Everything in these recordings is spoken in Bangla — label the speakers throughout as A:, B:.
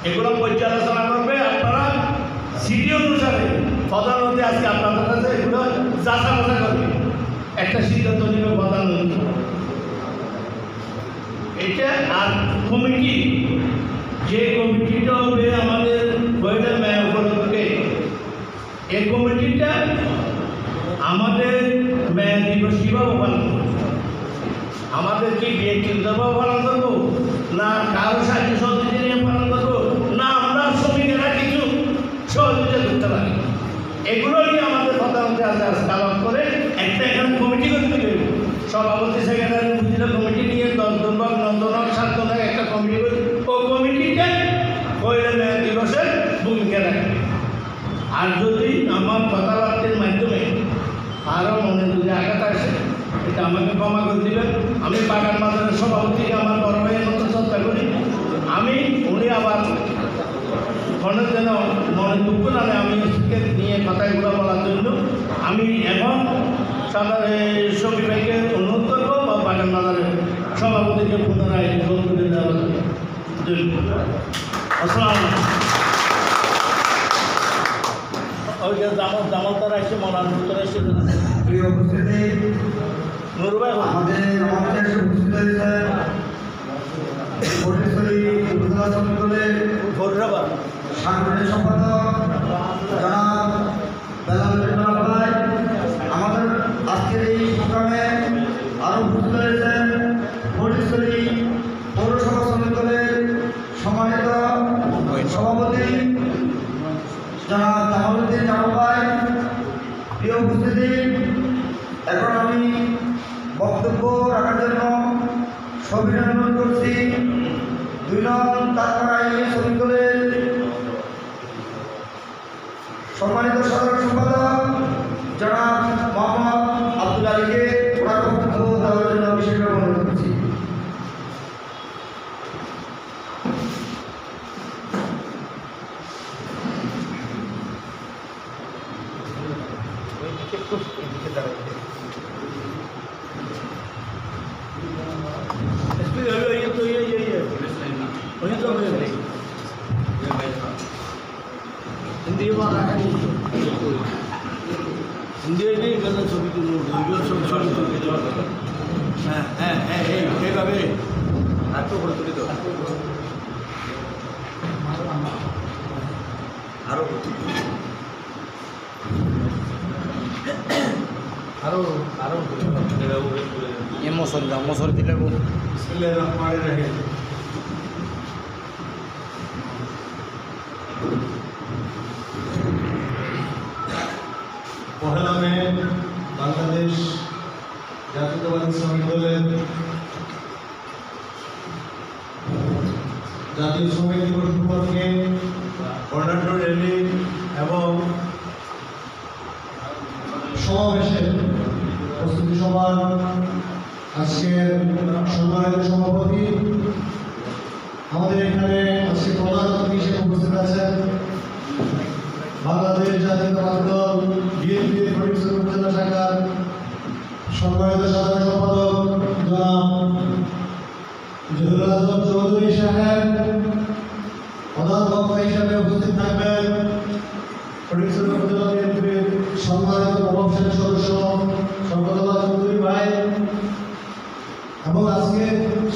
A: এগুলো পর্যালোচনা করবে। আপনারা সিডি অনুসারে প্রধানমন্ত্রী আজকে আপনাদের কাছে এগুলো যাচা বাছা করবে, একটা সিদ্ধান্ত নেবে প্রধানমন্ত্রী। এটা আর কমিটি, যে কমিটিটা হবে আমাদের বইটা মেয়া উপলক্ষে, এই কমিটিটা আমাদের মেয়া দিবস কীভাবে পালন করবো, আমাদের কি ব্যক্তিগতভাবে পালন করবো, না কারো সাহায্য সহযোগিতা নিয়ে পালন করবো, না আমরা শ্রমিকেরা কিছু সহযোগিতা করতে পারি, এগুলো নিয়ে আমাদের প্রধানমন্ত্রী আলাপ করে একটা এখানে কমিটি করতে হবে। সভাপতি সেক্রেটারি বুঝলে কমিটি নিয়ে 10 জন বা 9 জন 7 জন একটা কমিটি করে, ওই কমিটিটা পয়লা মে দিবসের ভূমিকা রাখবে। আর যদি আমার কথাবার্তার মাধ্যমে আরও মনে যদি আঘাত আসে, এটা আমাকে ক্ষমা করে দেবেন। আমি বাগান বাজারের সভাপতিকে আমার বড় ভাইয়ের মতো চেষ্টা করি। উনি আবার মনের যেন মনে দুঃখ না আমি নিয়ে কথাগুলো বলার জন্য আমি এখন শফি ভাইকে অনুরোধ করবো বা বাগান বাজারের সভাপতিকে পুনরায় বক্তব্য দেওয়ার জন্য। আসসালাম। ওই যে জামাল তারা এসে মৌলানা তারা এসে
B: প্রিয় উপস্থিতি,
A: নুরু ভাই
B: আমাদের এসে উপস্থিত হয়েছেন ফটিকছড়ি উপজেলা শ্রমিক দলের সাংগঠনিক সম্পাদক জনাব বেলাল জনাব ভাই। আমাদের আজকের এই প্রোগ্রামে আরও উপস্থিত হয়েছেন ফটিকছড়ি পৌরসভা শ্রমিক দলের সম্মানিত সভাপতি জনাব জামালউদ্দিন জামাল ভাই। প্রিয় উপস্থিতি, এখন আমি বক্তব্য রাখার জন্য অভিনন্দন করছি 2 নং তারপর আইনি শ্রমিক দলের সম্মানিত সাধারণ সম্পাদক জনাব মোহাম্মদ আব্দুল আলীকে ওনার বক্তব্য দেওয়ার জন্য বিশেষভাবে অনুরোধ করছি।
A: এইভাবে মশর দিলে
C: পহেলা মে বাংলাদেশ জাতীয়তাবাদী শ্রমিক দলের জাতীয় শ্রমিক দিবস উপলক্ষে বর্ণাঢ্য র্যালি এবং সমাবেশের প্রস্তুতি সভার আজকের সম্মানিত সভাপতি আমাদের এখানে আজকে প্রধান অতিথি হিসেবে উপস্থিত আছেন বাংলাদেশ জাতীয়তাবাদী দল বিএনপির ফটিকছড়ি উপজেলা শাখার সম্মানিত সাধারণ সম্পাদক জনাব জহুরুল আজম চৌধুরী সাহেব। প্রধান বক্তা হিসাবে উপস্থিত থাকবেন ফটিকছড়ি উপজেলা বিএনপির সম্মানিত প্রভাবশালী সদস্য শওকতুল্লাহ চৌধুরী ভাই এবং আজকে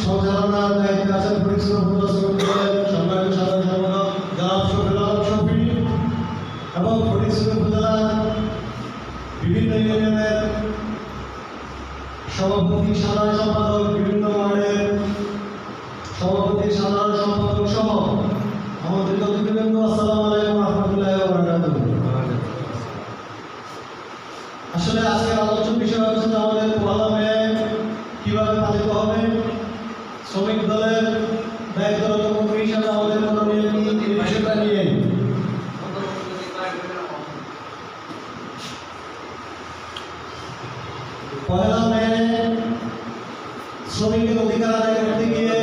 C: সঞ্চালনার দায়িত্বে আছেন ফটিকছড়ি উপজেলা শ্রমিক দলের সম্মানিত সাধারণ সম্পাদক জনাব শফিউল আলম শফি এবং ফটিকছড়ি উপজেলা বিভিন্ন ইউনিয়নের সভাপতি সাধারণ সম্পাদক, বিভিন্ন ওয়ার্ডের সভাপতি সাধারণ সম্পাদক সহ আমাদের অতিথিবৃন্দ, আসসালামু আলাইকুম ওয়া রাহমাতুল্লাহি ওয়া বারাকাতুহু। আসলে আজকের আলোচনার বিষয় হচ্ছে আমাদের পহেলা মে কিভাবে পালিত হবে। শ্রমিক দলের দায়িত্বরত কর্মী হিসাবে আমাদের করণীয় কি এই বিষয়টা নিয়ে পহেলা মে শ্রমিকের অধিকার আদায় করতে গিয়ে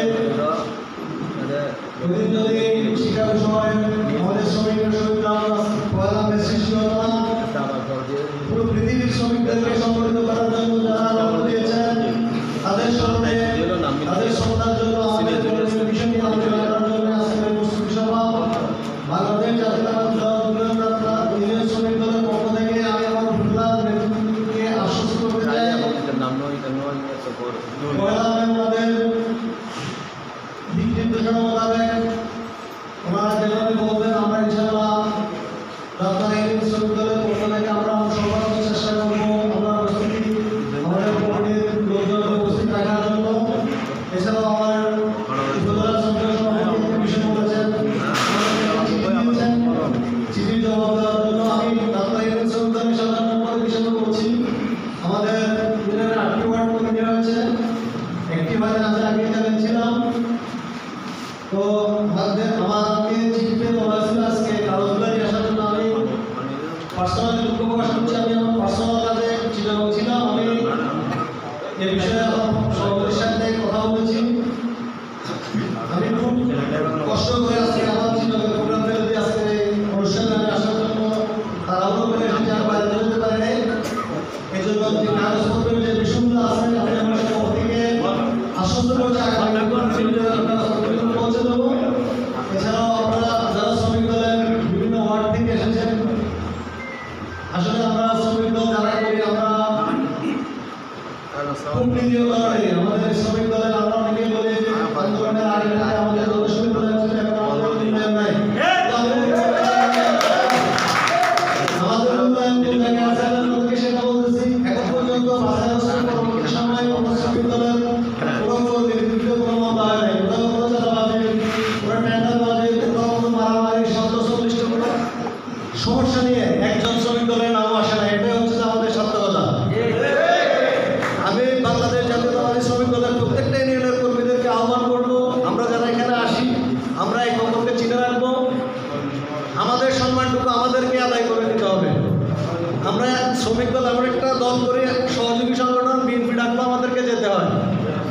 C: শ্রমিক দল এমন একটা দল করে সহযোগী সংগঠন, বিএনপি ডাকলেও আমাদেরকে যেতে হয়,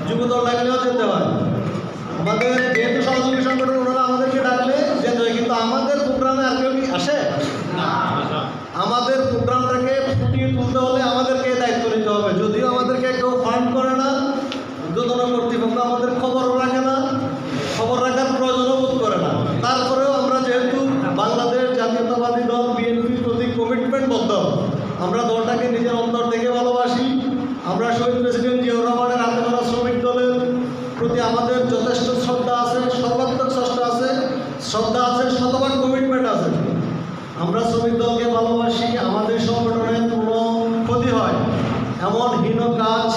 C: যুব দল ডাকলেও যেতে হয়। আমাদের যেহেতু সহযোগী সংগঠন, ওনারা আমাদেরকে ডাকলে যেতে হয়, কিন্তু আমাদের প্রোগ্রামে আর কেউ কি আসে? আমাদের প্রোগ্রামটাকে ফুটিয়ে তুলতে হলে আমাদেরকে দায়িত্ব নিতে হবে। যদিও আমাদেরকে কেউ ফান্ড করে না, ঊর্ধ্বতন কর্তৃপক্ষ আমাদের খবরও রাখে না, খবর রাখার প্রয়োজনও বোধ করে না, তারপরেও আমরা যেহেতু বাংলাদেশ জাতীয়তাবাদী দল বিএনপির প্রতি কমিটমেন্টবদ্ধ, আমরা দলটাকে নিজের অন্তর থেকে ভালোবাসি। আমরা শহীদ প্রেসিডেন্ট জিয়াউর রহমানের হাতে গড়া শ্রমিক দলের প্রতি আমাদের যথেষ্ট শ্রদ্ধা আছে, সর্বাত্মক শ্রদ্ধা আছে, শতভাগ কমিটমেন্ট আছে। আমরা শ্রমিক দলকে ভালোবাসি। আমাদের সংগঠনের কোনো ক্ষতি হয় এমন হীন কাজ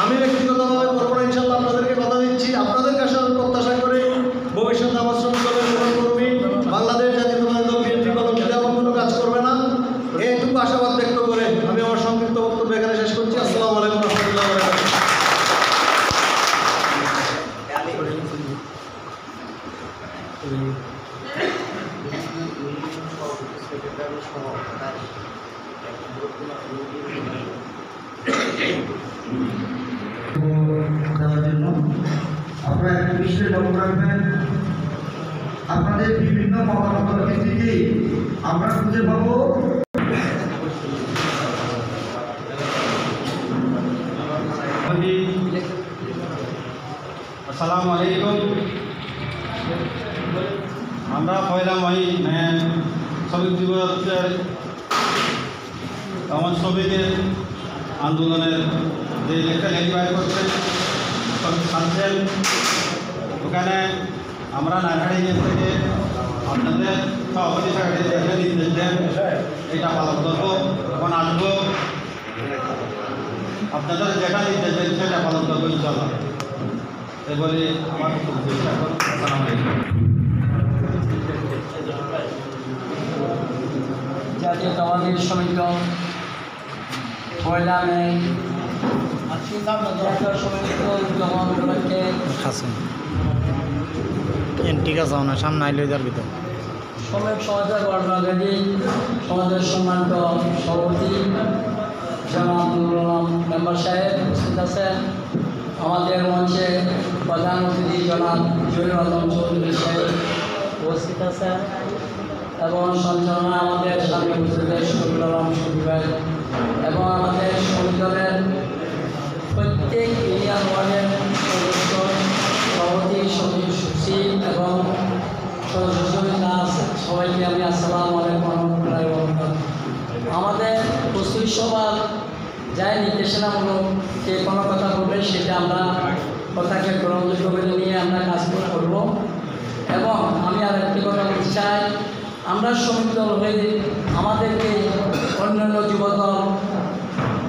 C: আমি ব্যক্তিগতভাবে করবো না, ইনশাল্লাহ। আপনাদেরকে কথা দিচ্ছি, আপনাদের কাছে আমি প্রত্যাশা করি ভবিষ্যতে আমার শ্রমিক দলের কোনো কর্মী বাংলাদেশ জাতীয়তাবাদী দল বিএনপি কলমটিতে এমন কোনো কাজ করবে না, এইটুকু আশাবাদ ব্যক্ত করে আমি আমার সংক্ষিপ্ত বক্তব্য এখানে শেষ করছি। আসসালামু আলাইকুম রহমতুল্লাহ।
B: দেওয়ার জন্য আপনারা একটি বিষয়ে লক্ষ্য রাখবেন, আপনাদের বিভিন্ন মতামতের ভিত্তিতে আমরা খুঁজে পাবো
D: আসসালামু আলাইকুম। আমরা পয়লা মে শ্রমিক দিবসের আমার শ্রমিকের আন্দোলনের যে লেখা লেখা করছেন ছাড়ছেন, ওখানে আমরা নারহাড়ি থেকে আপনাদের সভাপতি সেক্রেটারি নির্দেশ দেন এটা পালন করবো, এখন আসবো, আপনাদের যেটা নির্দেশ দেন সেটা পালন করবো ইনশাল্লাহ। এই বলে আমার আসসালামু আলাইকুম।
E: জাতীয়তাবাদী শ্রমিক দল পয়লা মে জাতীয় শ্রমিক দল জমা উপলক্ষে
F: সামনে আইলে যার ভিতর
E: শ্রমিক সমাজের গণগাজী সমাজের সম্মানিত সভাপতি জনাব নুরুল আলম মেম্বার সাহেব উপস্থিত আছেন। আমাদের মঞ্চে প্রধান অতিথি জনাব জহিরুল আলম চৌধুরী সাহেব উপস্থিত আছেন এবং সঞ্চালনা আমাদের স্বামী হুজুরের শফিউল আলম শফি ভাই এবং আমাদের শ্রমিক দলের প্রত্যেক ইউনিয়ন ওয়ার্ডের সদস্য, সভাপতি, সচিব এবং সদস্যরা আছে, সবাইকে আমি আসসালামু আলাইকুম রহমতুল্লাহি ওয়া বারাকাতুহু। আমাদের প্রস্তুতি সভার যাই নির্দেশনামূলক যে কোনো কথা বলবে সেটা আমরা কথাকে গ্রহণযোগ্য করে নিয়ে আমরা কাজ করব। এবং আমি আর একটি কথা বলতে চাই, আমরা শ্রমিক দল হয়ে আমাদেরকে অন্যান্য যুবদল,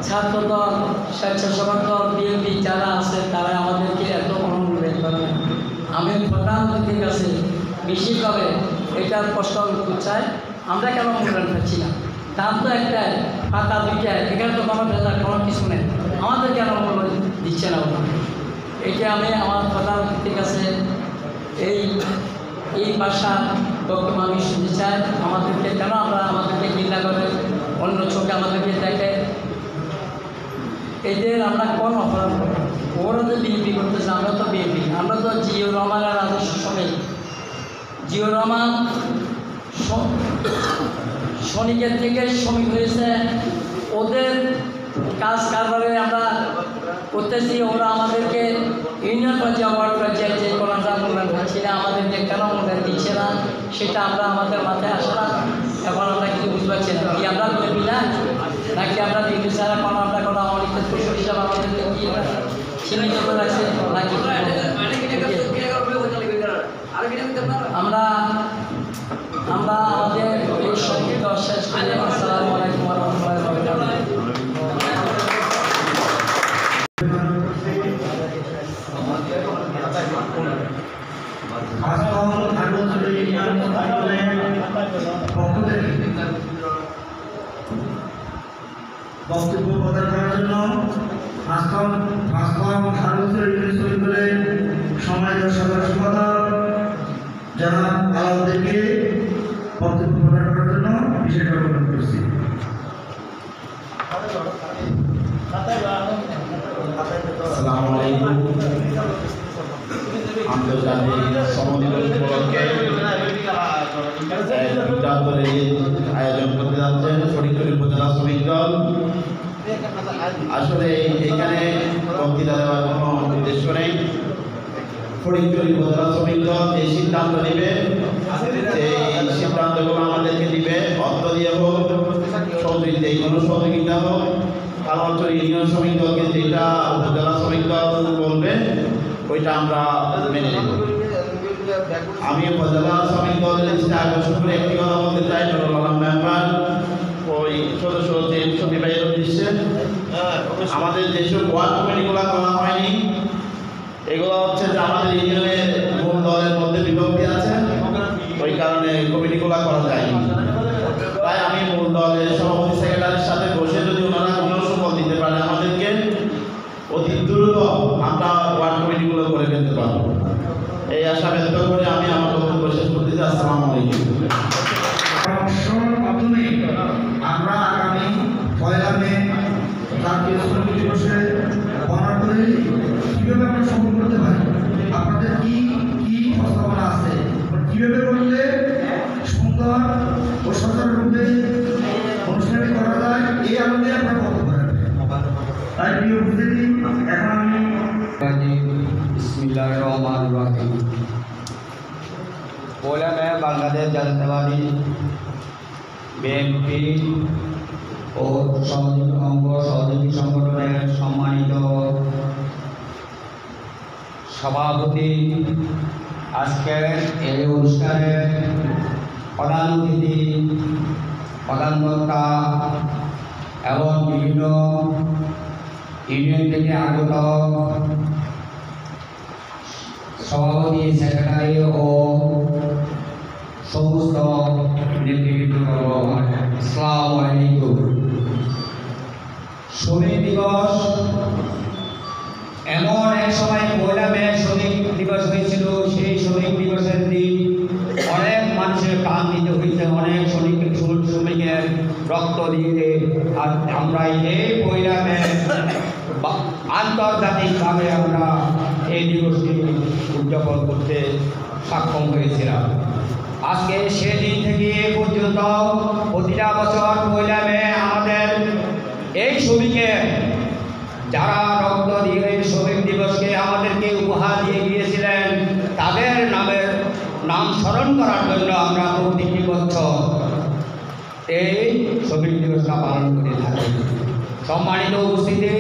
E: ছাত্রদল, স্বেচ্ছাসেবক দল, বিএনপি যারা আছে তারা আমাদেরকে এত অনুমোদন করে না। আমি প্রধানমন্ত্রীর কাছে বেশিভাবে এটার প্রশ্ন করতে চাই, আমরা কেন মূল্যায়ন পাচ্ছি না? দাম তো একটাই, পাতা দুইটাই, এখানে তো কোনো ভেজাল কোনো কিছু নেই, আমাদের কেন মূল্যায়ন দিচ্ছে না ওরা? এটা আমি আমার প্রধানমন্ত্রীর কাছে এই ভাষার বক্তব্য আমি শুনতে চাই। আমাদেরকে কেন আমাদেরকে ঘৃণা করে, অন্য চোখে আমাদেরকে দেখে, এদের আমরা কোন অপরাধ করি? ওরা তো বিএনপি করতেছে, আমরা তো বিএনপি, আমরা তো জিয়াউর রহমানের আদর্শ শ্রমিক। জিয়াউর রহমান শ্রমিকের থেকে শ্রমিক হয়েছে, ওদের কাজ কারবারে আমরা করতেছি, ওরা আমাদেরকে ইউনিয়ন পর্যায়ে, ওয়ার্ড পর্যায়ে যে কোনো মূল্যায়ন পাচ্ছি না, আমাদেরকে কেন মূল্যায়ন দিচ্ছে না সেটা আমরা আমাদের মাথায় আসে না। এখন আমরা কিছু বুঝতে পারছি না, কি আমরা বিএনপি না নাকি আমরা বিএনপি ছাড়া কোনো আমরা কোনো অলিখিত কৌশল হিসাবে আমাদেরকে কি সীমিত করে রাখছে নাকি আমরা আমাদের এই সংগীত শেষ করে আসসালামু আলাইকুম ওয়া রাহমাতুল্লাহি ওয়া বারাকাতুহু।
B: বক্তব্য প্রদান করার জন্য আজকাল সম্মানিত সাধারণ সম্পাদক জনাব আলাউদ্দিনকে বক্তব্য প্রদান করার জন্য বিশেষ অনুরোধ করছি।
G: আসসালামু আলাইকুম। আন্তর্জাতিক শ্রম দিবস উপলক্ষে আয়োজন করতে যাচ্ছেন ফটিকছড়ি উপজেলা শ্রমিক দল। আসলে এখানে বক্তৃতা দেওয়ার কোনো উদ্দেশ্য নেই। ফটিকছড়ি উপজেলা শ্রমিক দল যে সিদ্ধান্ত নেবে সেই সিদ্ধান্তগুলো আমাদেরকে দিবে, অর্থ দিয়ে হোক, সহযোগিতা, এই কোনো সহযোগিতা হোক, কারণ ইউনিয়ন শ্রমিক দলকে যেটা উপজেলা শ্রমিক দল বলবে ওইটা আমরা মেনে নেব। আমি উপজেলা শ্রমিক দলের দৃষ্টি আকর্ষণ করে একটি কথা বলতে চাই, নুরুল আলম মেম্বার ওই সদস্য সচিবের উদ্দেশ্যে আমাদের যেসব ওয়ার্ড কমিটিগুলো করা হয়নি, এগুলো হচ্ছে যে আমাদের ইউনিয়নের মূল দলের মধ্যে বিভক্তি আছে, ওই কারণে কমিটিগুলো করা যায়নি। তাই আমি মূল দলের সভাপতি সেক্রেটারির সাথে বসে যদি ওনারা কোনো সুফল দিতে পারে আমাদেরকে, অতি দ্রুত আমরা ওয়ার্ড কমিটিগুলো করে ফেলতে পারবো, এই আশা ব্যক্ত করে আমি আমার বক্তব্য শেষ করতে চাই। আসসালামু আলাইকুম।
B: পরামর্শের মাধ্যমে আমরা আগামী 1 মে জাতীয় শ্রমিক দিবসে পালন করে কীভাবে আমরা সফল করতে পারি, আপনাদের কি কি প্রস্তাবনা আছে, কীভাবে করলে সুন্দর ও সচেতনভাবে অনুষ্ঠানটি করা যায়, এই আলোকে আমরা বক্তব্য রাখবেন। তাই প্রিয় উপস্থিতি, এখন আমি
H: बिस्मिल्लाहिर रहमानिर रहीम। पहले मैं बांग्लादेश জাতীয়তাবাদী বিএনপি ও সহযোগী সংগঠনের সম্মানিত সভাপতি, আজকের এই অনুষ্ঠানের প্রধান অতিথি, প্রধান বক্তা এবং বিভিন্ন ইউনিয়ন থেকে আগত সভাপতি, সেক্রেটারি ও সমস্ত নেতৃবৃন্দ, আসসালামু আলাইকুম। শ্রমিক দিবস এমন এক সময় 1 মে শ্রমিক দিবস হয়েছিল। সেই শ্রমিক দিবসের দিন অনেক মানুষের প্রাণ দিতে হয়েছে, অনেক শ্রমিকের রক্ত দিয়ে আর আমরা এই 1 মে আন্তর্জাতিকভাবে আমরা এই দিবসটি উদযাপন করতে সক্ষম হয়েছিলাম। আজকে সেদিন থেকে এ পর্যন্ত প্রতিটা বছর 1 মে আমাদের এই শ্রমিকের যারা রক্ত দিয়ে শ্রমিক দিবসকে আমাদেরকে উপহার দিয়ে গিয়েছিলেন তাদের নাম স্মরণ করার জন্য আমরা প্রতিটি বছর এই শ্রমিক দিবসটা পালন করে থাকি। সম্মানিত উপস্থিতি,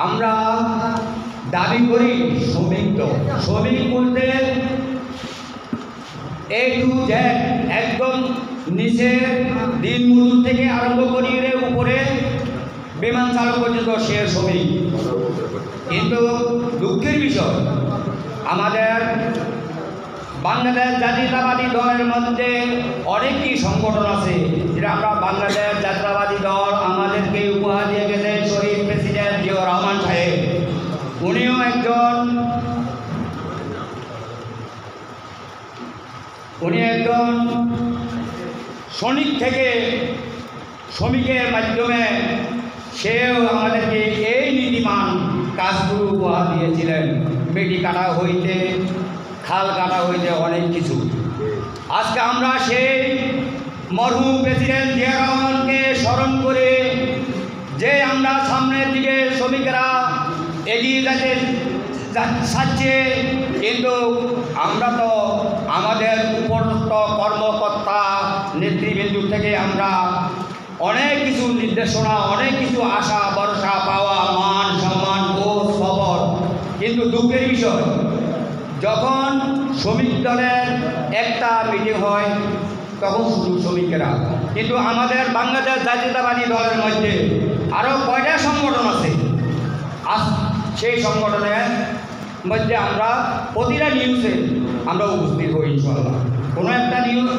H: আমরা দাবি করি শ্রমিক বলতে A to Z, একদম নিচের দিনমজুর থেকে আরম্ভ করিয়ে উপরে বিমান চালক পর্যন্ত সে শ্রমিক। কিন্তু দুঃখের বিষয়, আমাদের বাংলাদেশ জাতীয়তাবাদী দলের মধ্যে অনেকটি সংগঠন আছে, যেটা আমরা বাংলাদেশ জাতীয়তাবাদী দল আমাদেরকে উপহার দিয়ে গেছেন শহীদ প্রেসিডেন্ট জিয়াউর রহমান সাহেব। উনিও একজন শ্রমিকের মাধ্যমে সেও আমাদেরকে এই নীতিমান কাজগুলো উপহার দিয়েছিলেন। বেটি কাটা হইতে, খাল কাটা হইতে অনেক কিছু। আজকে আমরা সেই মরহুম প্রেসিডেন্ট জিয়া রহমানকে স্মরণ করে যে আমরা সামনের দিকে শ্রমিকেরা এগিয়ে যাচ্ছে, কিন্তু আমরা তো আমাদের উপরস্থ কর্মকর্তা নেতৃবৃন্দ থেকে আমরা অনেক কিছু নির্দেশনা, অনেক কিছু আশা ভরসা পাওয়া, মান সম্মান ও খবর। কিন্তু দুঃখের বিষয়, যখন শ্রমিক দলের একটা মিটিং হয় তখন শুধু শ্রমিকেরা, কিন্তু আমাদের বাংলাদেশ জাতীয়তাবাদী দলের মধ্যে আরও কয়টা সংগঠন আছে, সেই সংগঠনের মধ্যে আমরা প্রতিটা নিউজে আমরা উপস্থিত হই। ইনশাআল্লাহ কোনো একটা নিউজ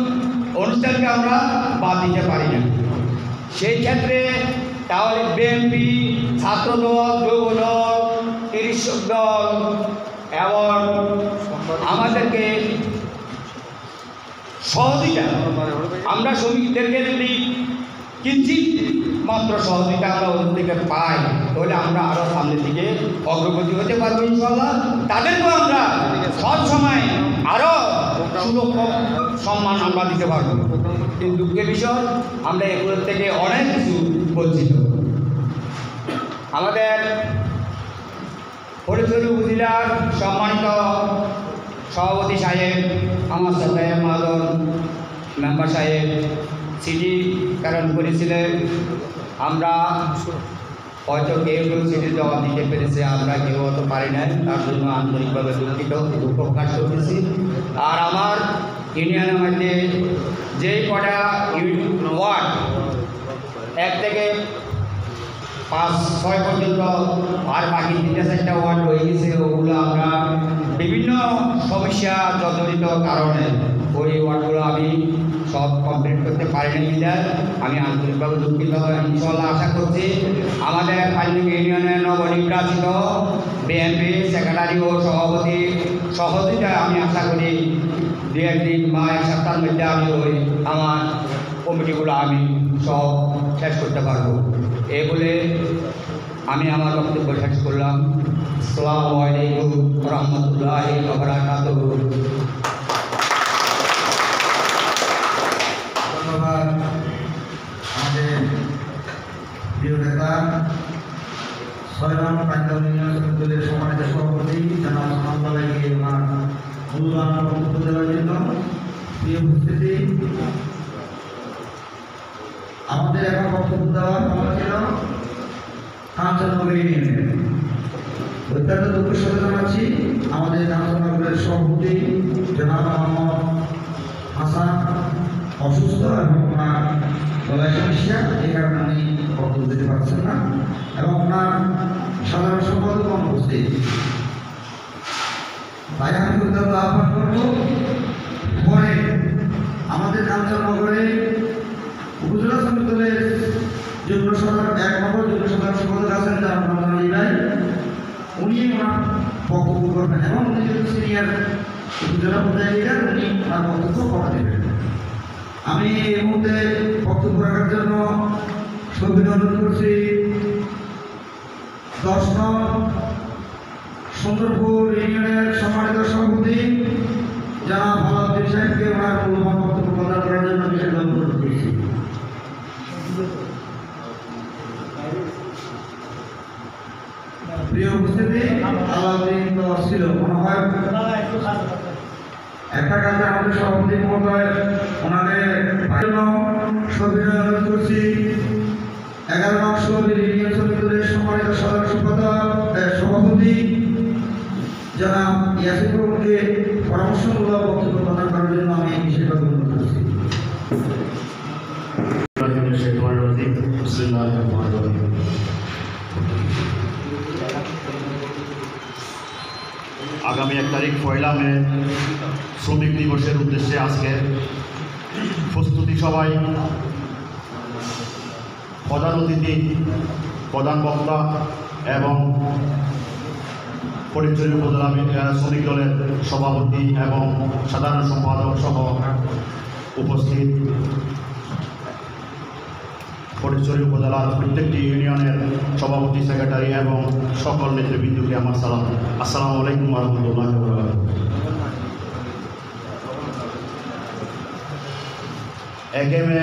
H: অনুষ্ঠানকে আমরা বাদ দিতে পারি না। সেই ক্ষেত্রে তাহলে বিএনপি, ছাত্রদল, যুবদল, কৃষক দল এবং আমাদেরকে সহযোগিতা, আমরা শ্রমিকদেরকে যদি কিঞ্চিত মাত্র সহযোগিতা আমরা ওদের থেকে পাই, তাহলে আমরা আরও সামনের দিকে অগ্রগতি হতে পারবো ইনশাল্লাহ। তাদেরকেও আমরা সব সময় আরও সুলভ সম্মান আমরা দিতে পারবো। কিন্তু দুঃখের বিষয় আমরা এগুলোর থেকে অনেক কিছু বঞ্চিত। আমাদের ফরিদপুর উপজেলার সম্মানিত সভাপতি সাহেব, আমার সাথে মাদন মেম্বার সাহেব চিঠি প্রেরণ করেছিলেন। আমরা হয়তো কেউ কেউ চিঠির জবাব দিতে পেরেছে, আমরা কেউ হয়তো পারি নাই, তার জন্য আন্তরিকভাবে দুঃখ প্রকাশ করতেছি। আর আমার ইউনিয়নের মধ্যে যেই কটা ওয়ার্ড 1 থেকে 5-6 পর্যন্ত আর বাকি 3-4টা ওয়ার্ড রয়ে গেছে, ওগুলো আমরা বিভিন্ন সমস্যা জর্জরিত কারণে ওই ওয়ার্ডগুলো আমি সব কমপ্লিট করতে পারিনি বিধায় আমি আন্তরিকভাবে দুঃখিত। ইনশাল্লাহ আশা করছি আমাদের পাইলিং ইউনিয়নের নবনির্বাচিত বিএনপি সেক্রেটারি ও সভাপতি সহযোগিতায় আমি আশা করি 2-1 দিন বা 1 সপ্তাহের মধ্যে আমি ওই আমার কমিটিগুলো আমি সব শেষ করতে পারবো। এই বলে আমি আমার বক্তব্য শেষ করলাম। আসসালামু আলাইকুম ওয়া রাহমাতুল্লাহি ওয়া বারাকাতুহু।
B: ধন্যবাদ আমাদের প্রিয় নেতা 6 নং পাঞ্জাব ইউনিয়ন দলের সম্মানিত সভাপতি জনাব সামন্তলাইকে ওনার মূল্যবান বক্তব্য দেওয়ার জন্য। প্রিয় উপস্থিতি, আমাদের এখন বক্তব্য দেওয়ার কথা ছিল কাঞ্চননগর ইউনিয়নের। অত্যন্ত দুঃখের সাথে জানাচ্ছি আমাদের কাঞ্চননগরের সভাপতি জনাব মোহাম্মদ হাসান অসুস্থ এবং ওনার গলায় সমস্যা, এই কারণে উনি বক্তব্য দিতে পারছেন না এবং ওনার সাধারণ সম্পাদক অনুপস্থিত। তাই আমি অত্যন্ত আহ্বান করব, পরে আমাদের কাঞ্চননগরে উপজেলা শ্রমিক দলের যুগ্ম সাধারণ 1 নম্বর যুগ্ম সাধারণ সম্পাদক আছেন ভাই, উনি ওনার বক্তব্য করবেন এবং উনি যেহেতু সিনিয়র উপজেলা পর্যায়ে লিডার, উনি ওনার বক্তব্য করা দেবেন। আমি এই মুহূর্তে বক্তব্য রাখার জন্য সবিনয় অনুরোধ করছি 10 নং সুন্দরপুর ইউনিয়নের সম্মানিত সভাপতি জনাব আলাউদ্দিন সাহেবকে ওনার মূল্যবান বক্তব্য প্রদান করার জন্য বিশেষভাবে অনুরোধ করছি। প্রিয় উপস্থিতি, আলাউদ্দিন তো ছিল মনে হয় একটা কাজে আমাদের সভাপতি মহোদয় ওনাদের জন্য সবিনয় অনুরোধ করছি 11 নং সুবির ইউনিয়ন শ্রমিক দলের সম্মানিত সাধারণ সম্পাদক সভাপতি জনাব ইয়াসিফুরকে পরামর্শমূলক বক্তব্য প্রদান করার জন্য আমি বিশেষভাবে অনুরোধ করছি।
I: আগামী 1 তারিখ 1 মে শ্রমিক দিবসের উদ্দেশ্যে আজকে প্রস্তুতি সভায় প্রধান অতিথি, প্রধান বক্তা এবং ফরিদপুর উপজেলা শ্রমিক দলের সভাপতি এবং সাধারণ সম্পাদক সহ উপস্থিত ফরিদপুর উপজেলার প্রত্যেকটি ইউনিয়নের সভাপতি, সেক্রেটারি এবং সকল নেতৃবৃন্দকে আমার সালাম। আসসালামু আলাইকুম ওয়া রাহমাতুল্লাহি ওয়া বারাকাতুহু। 1 মে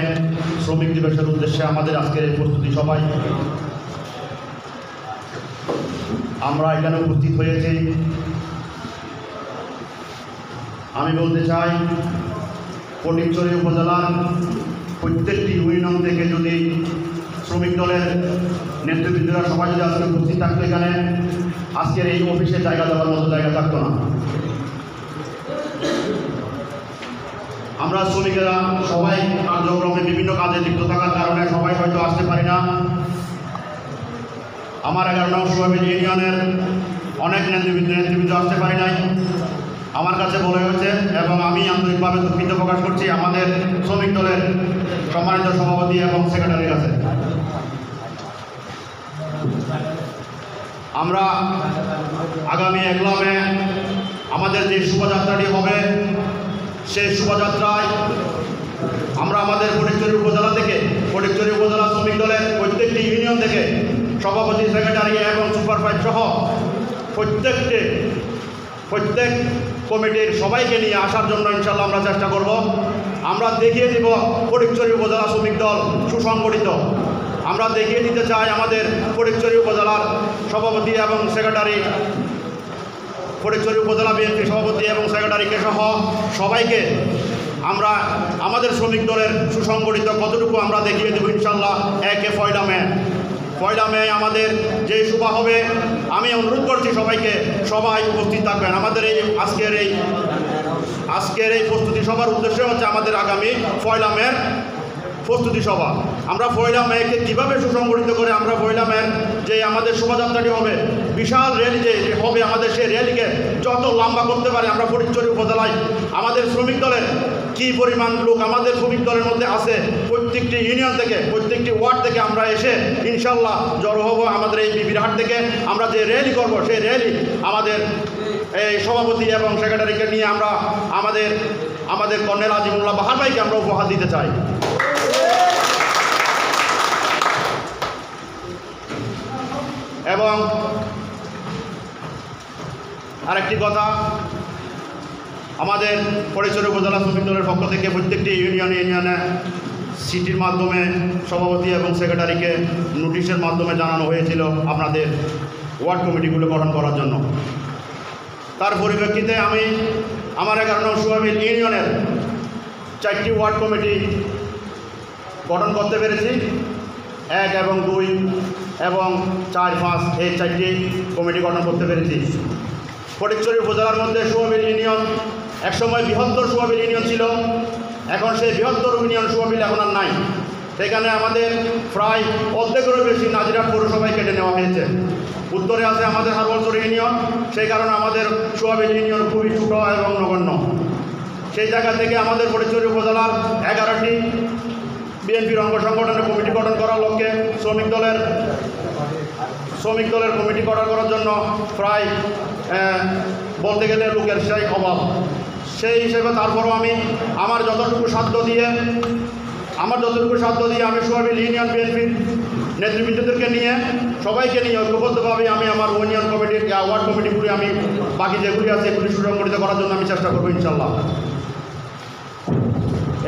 I: শ্রমিক দিবসের উদ্দেশ্যে আমাদের আজকের এই প্রস্তুতি সভায় আমরা এখানে উপস্থিত হয়েছি। আমি বলতে চাই, ফটিকছড়ি উপজেলার প্রত্যেকটি ইউনিয়ন থেকে যদি শ্রমিক দলের নেতৃবৃন্দরা সবাই যদি আজকে উপস্থিত থাকতো, এখানে আজকের এই অফিসে জায়গা দেওয়ার মতো জায়গা থাকতো না। আমরা শ্রমিকেরা সবাই কার্যক্রমে বিভিন্ন কাজে লিপ্ত থাকার কারণে সবাই হয়তো আসতে পারি না। আমার 11 নং সুবির ইউনিয়নের অনেক নেতৃবৃন্দ আসতে পারি নাই, আমার কাছে বলা হয়েছে এবং আমি আন্তরিকভাবে দুঃখিত প্রকাশ করছি আমাদের শ্রমিক দলের সম্মানিত সভাপতি এবং সেক্রেটারির কাছে। আমরা আগামী 11 মে আমাদের যে শোভাযাত্রাটি হবে, সেই শোভাযাত্রায় আমরা আমাদের ফটিকছড়ি উপজেলা থেকে ফটিকছড়ি উপজেলা সভাপতি, সেক্রেটারি এবং সুপারভাইজার সহ প্রত্যেক কমিটির সবাইকে নিয়ে আসার জন্য ইনশাল্লাহ আমরা চেষ্টা করব। আমরা দেখিয়ে দিব ফটিকছড়ি উপজেলা শ্রমিক দল সুসংগঠিত। আমরা দেখিয়ে দিতে চাই আমাদের ফটিকছড়ি উপজেলার সভাপতি এবং সেক্রেটারি, ফটিকছড়ি উপজেলা বিএনপি সভাপতি এবং সেক্রেটারিকে সহ সবাইকে আমরা আমাদের শ্রমিক দলের সুসংগঠিত কতটুকু আমরা দেখিয়ে দেবো ইনশাল্লাহ। পয়লা মে আমাদের যে সভা হবে, আমি অনুরোধ করছি সবাই উপস্থিত থাকবেন। আমাদের এই আজকের এই প্রস্তুতি সভার উদ্দেশ্য হচ্ছে আমাদের আগামী 1 মের প্রস্তুতি সভা। আমরা 1 মেকে কীভাবে সুসংগঠিত করে আমরা 1 মের যে আমাদের শোভাযাত্রাটি হবে, বিশাল র্যালি যে হবে, আমাদের সেই র্যালিকে যত লম্বা করতে পারে আমরা ফটিকছড়ি উপজেলায় আমাদের শ্রমিক দলের কী পরিমাণ লোক আমাদের শ্রমিক দলের মধ্যে আছে, প্রত্যেকটি ইউনিয়ন থেকে, প্রত্যেকটি ওয়ার্ড থেকে আমরা এসে ইনশাল্লাহ জড়ো হব। আমাদের এই বিবিরহাট থেকে আমরা যে র্যালি করব, সেই র্যালি আমাদের এই সভাপতি এবং সেক্রেটারিকে নিয়ে আমরা আমাদের কর্নেল আজিমুল্লাহ বাহার ভাইকে আমরা উপহার দিতে চাই। এবং আরেকটি কথা, আমাদের ফটিকছড়ি উপজেলা শ্রমিক দলের পক্ষ থেকে প্রত্যেকটি ইউনিয়নে চিঠির মাধ্যমে সভাপতি এবং সেক্রেটারিকে নোটিশের মাধ্যমে জানানো হয়েছিল আপনাদের ওয়ার্ড কমিটিগুলো গঠন করার জন্য। তার পরিপ্রেক্ষিতে আমি আমার 11 নং সোয়াবিল ইউনিয়নের 4টি ওয়ার্ড কমিটি গঠন করতে পেরেছি। 1 এবং 2 এবং 4, 5 এই 4টি কমিটি গঠন করতে পেরেছি। ফটিকছড়ি উপজেলার মধ্যে সোয়াবিল ইউনিয়ন একসময় বৃহত্তর সোয়াবিল ইউনিয়ন ছিল, এখন সেই বৃহত্তর ইউনিয়ন সোয়াবিল এখন আর নাই। সেখানে আমাদের প্রায় অর্ধেকেরও বেশি নাজিরহাট পৌরসভায় কেটে নেওয়া হয়েছে। উত্তরে আছে আমাদের হারবলচর ইউনিয়ন, সেই কারণে আমাদের সোয়াবিল ইউনিয়ন খুবই ছোট এবং নগণ্য। সেই জায়গা থেকে আমাদের ফটিকছড়ি উপজেলার 11টি বিএনপির অঙ্গ সংগঠনের কমিটি গঠন করার লক্ষ্যে শ্রমিক দলের কমিটি গঠন করার জন্য প্রায় বলতে গেলে লোকের সেই অভাব। সেই হিসেবে তারপরও আমি আমার যতটুকু সাধ্য দিয়ে আমি সোয়াবিল ইউনিয়ন বিএনপির নেতৃবৃন্দদেরকে নিয়ে সবাইকে নিয়ে ঐক্যবদ্ধভাবে আমি আমার ইউনিয়ন কমিটির ওয়ার্ড কমিটিগুলি আমি বাকি যেগুলি আছে এগুলি সুসংগঠিত করার জন্য আমি চেষ্টা করবো ইনশাল্লাহ।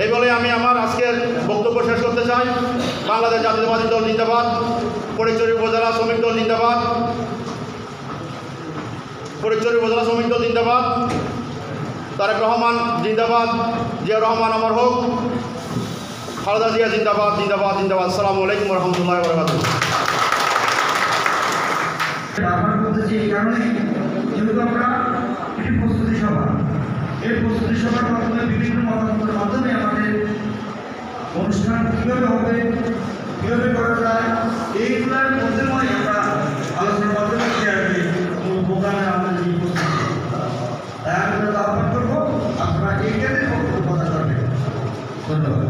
I: এই বলে আমি আমার আজকের বক্তব্য শেষ করতে চাই। বাংলাদেশ জাতীয়তাবাদী দল জিন্দাবাদ, ফটিকছড়ি উপজেলা শ্রমিক দল জিন্দাবাদ, ফটিকছড়ি উপজেলা শ্রমিক দল জিন্দাবাদ, তারেক রহমান জিন্দাবাদ, জিয়াউর রহমান অমর হোক, খালেদা জিয়া জিন্দাবাদ, জিন্দাবাদ, জিন্দাবাদ। আসসালামু আলাইকুম রহমতুল্লাহ বরকাতুহ।
B: আমরা বলতেছি এই কারণে, যেহেতু আমরা একটি প্রস্তুতি সভা, এই প্রস্তুতি সভার মাধ্যমে বিভিন্ন মতামতের মাধ্যমে আমাদের অনুষ্ঠান কীভাবে হবে, কীভাবে করা যায়, এইগুলোর মাধ্যমেই আমরা আলোচনার মাধ্যমে কি আসবে প্রোগ্রামে আমাদের এই প্রস্তুতি। তাই আমি আহ্বান করবো আপনারা এইটাতে কথা করবেন। ধন্যবাদ।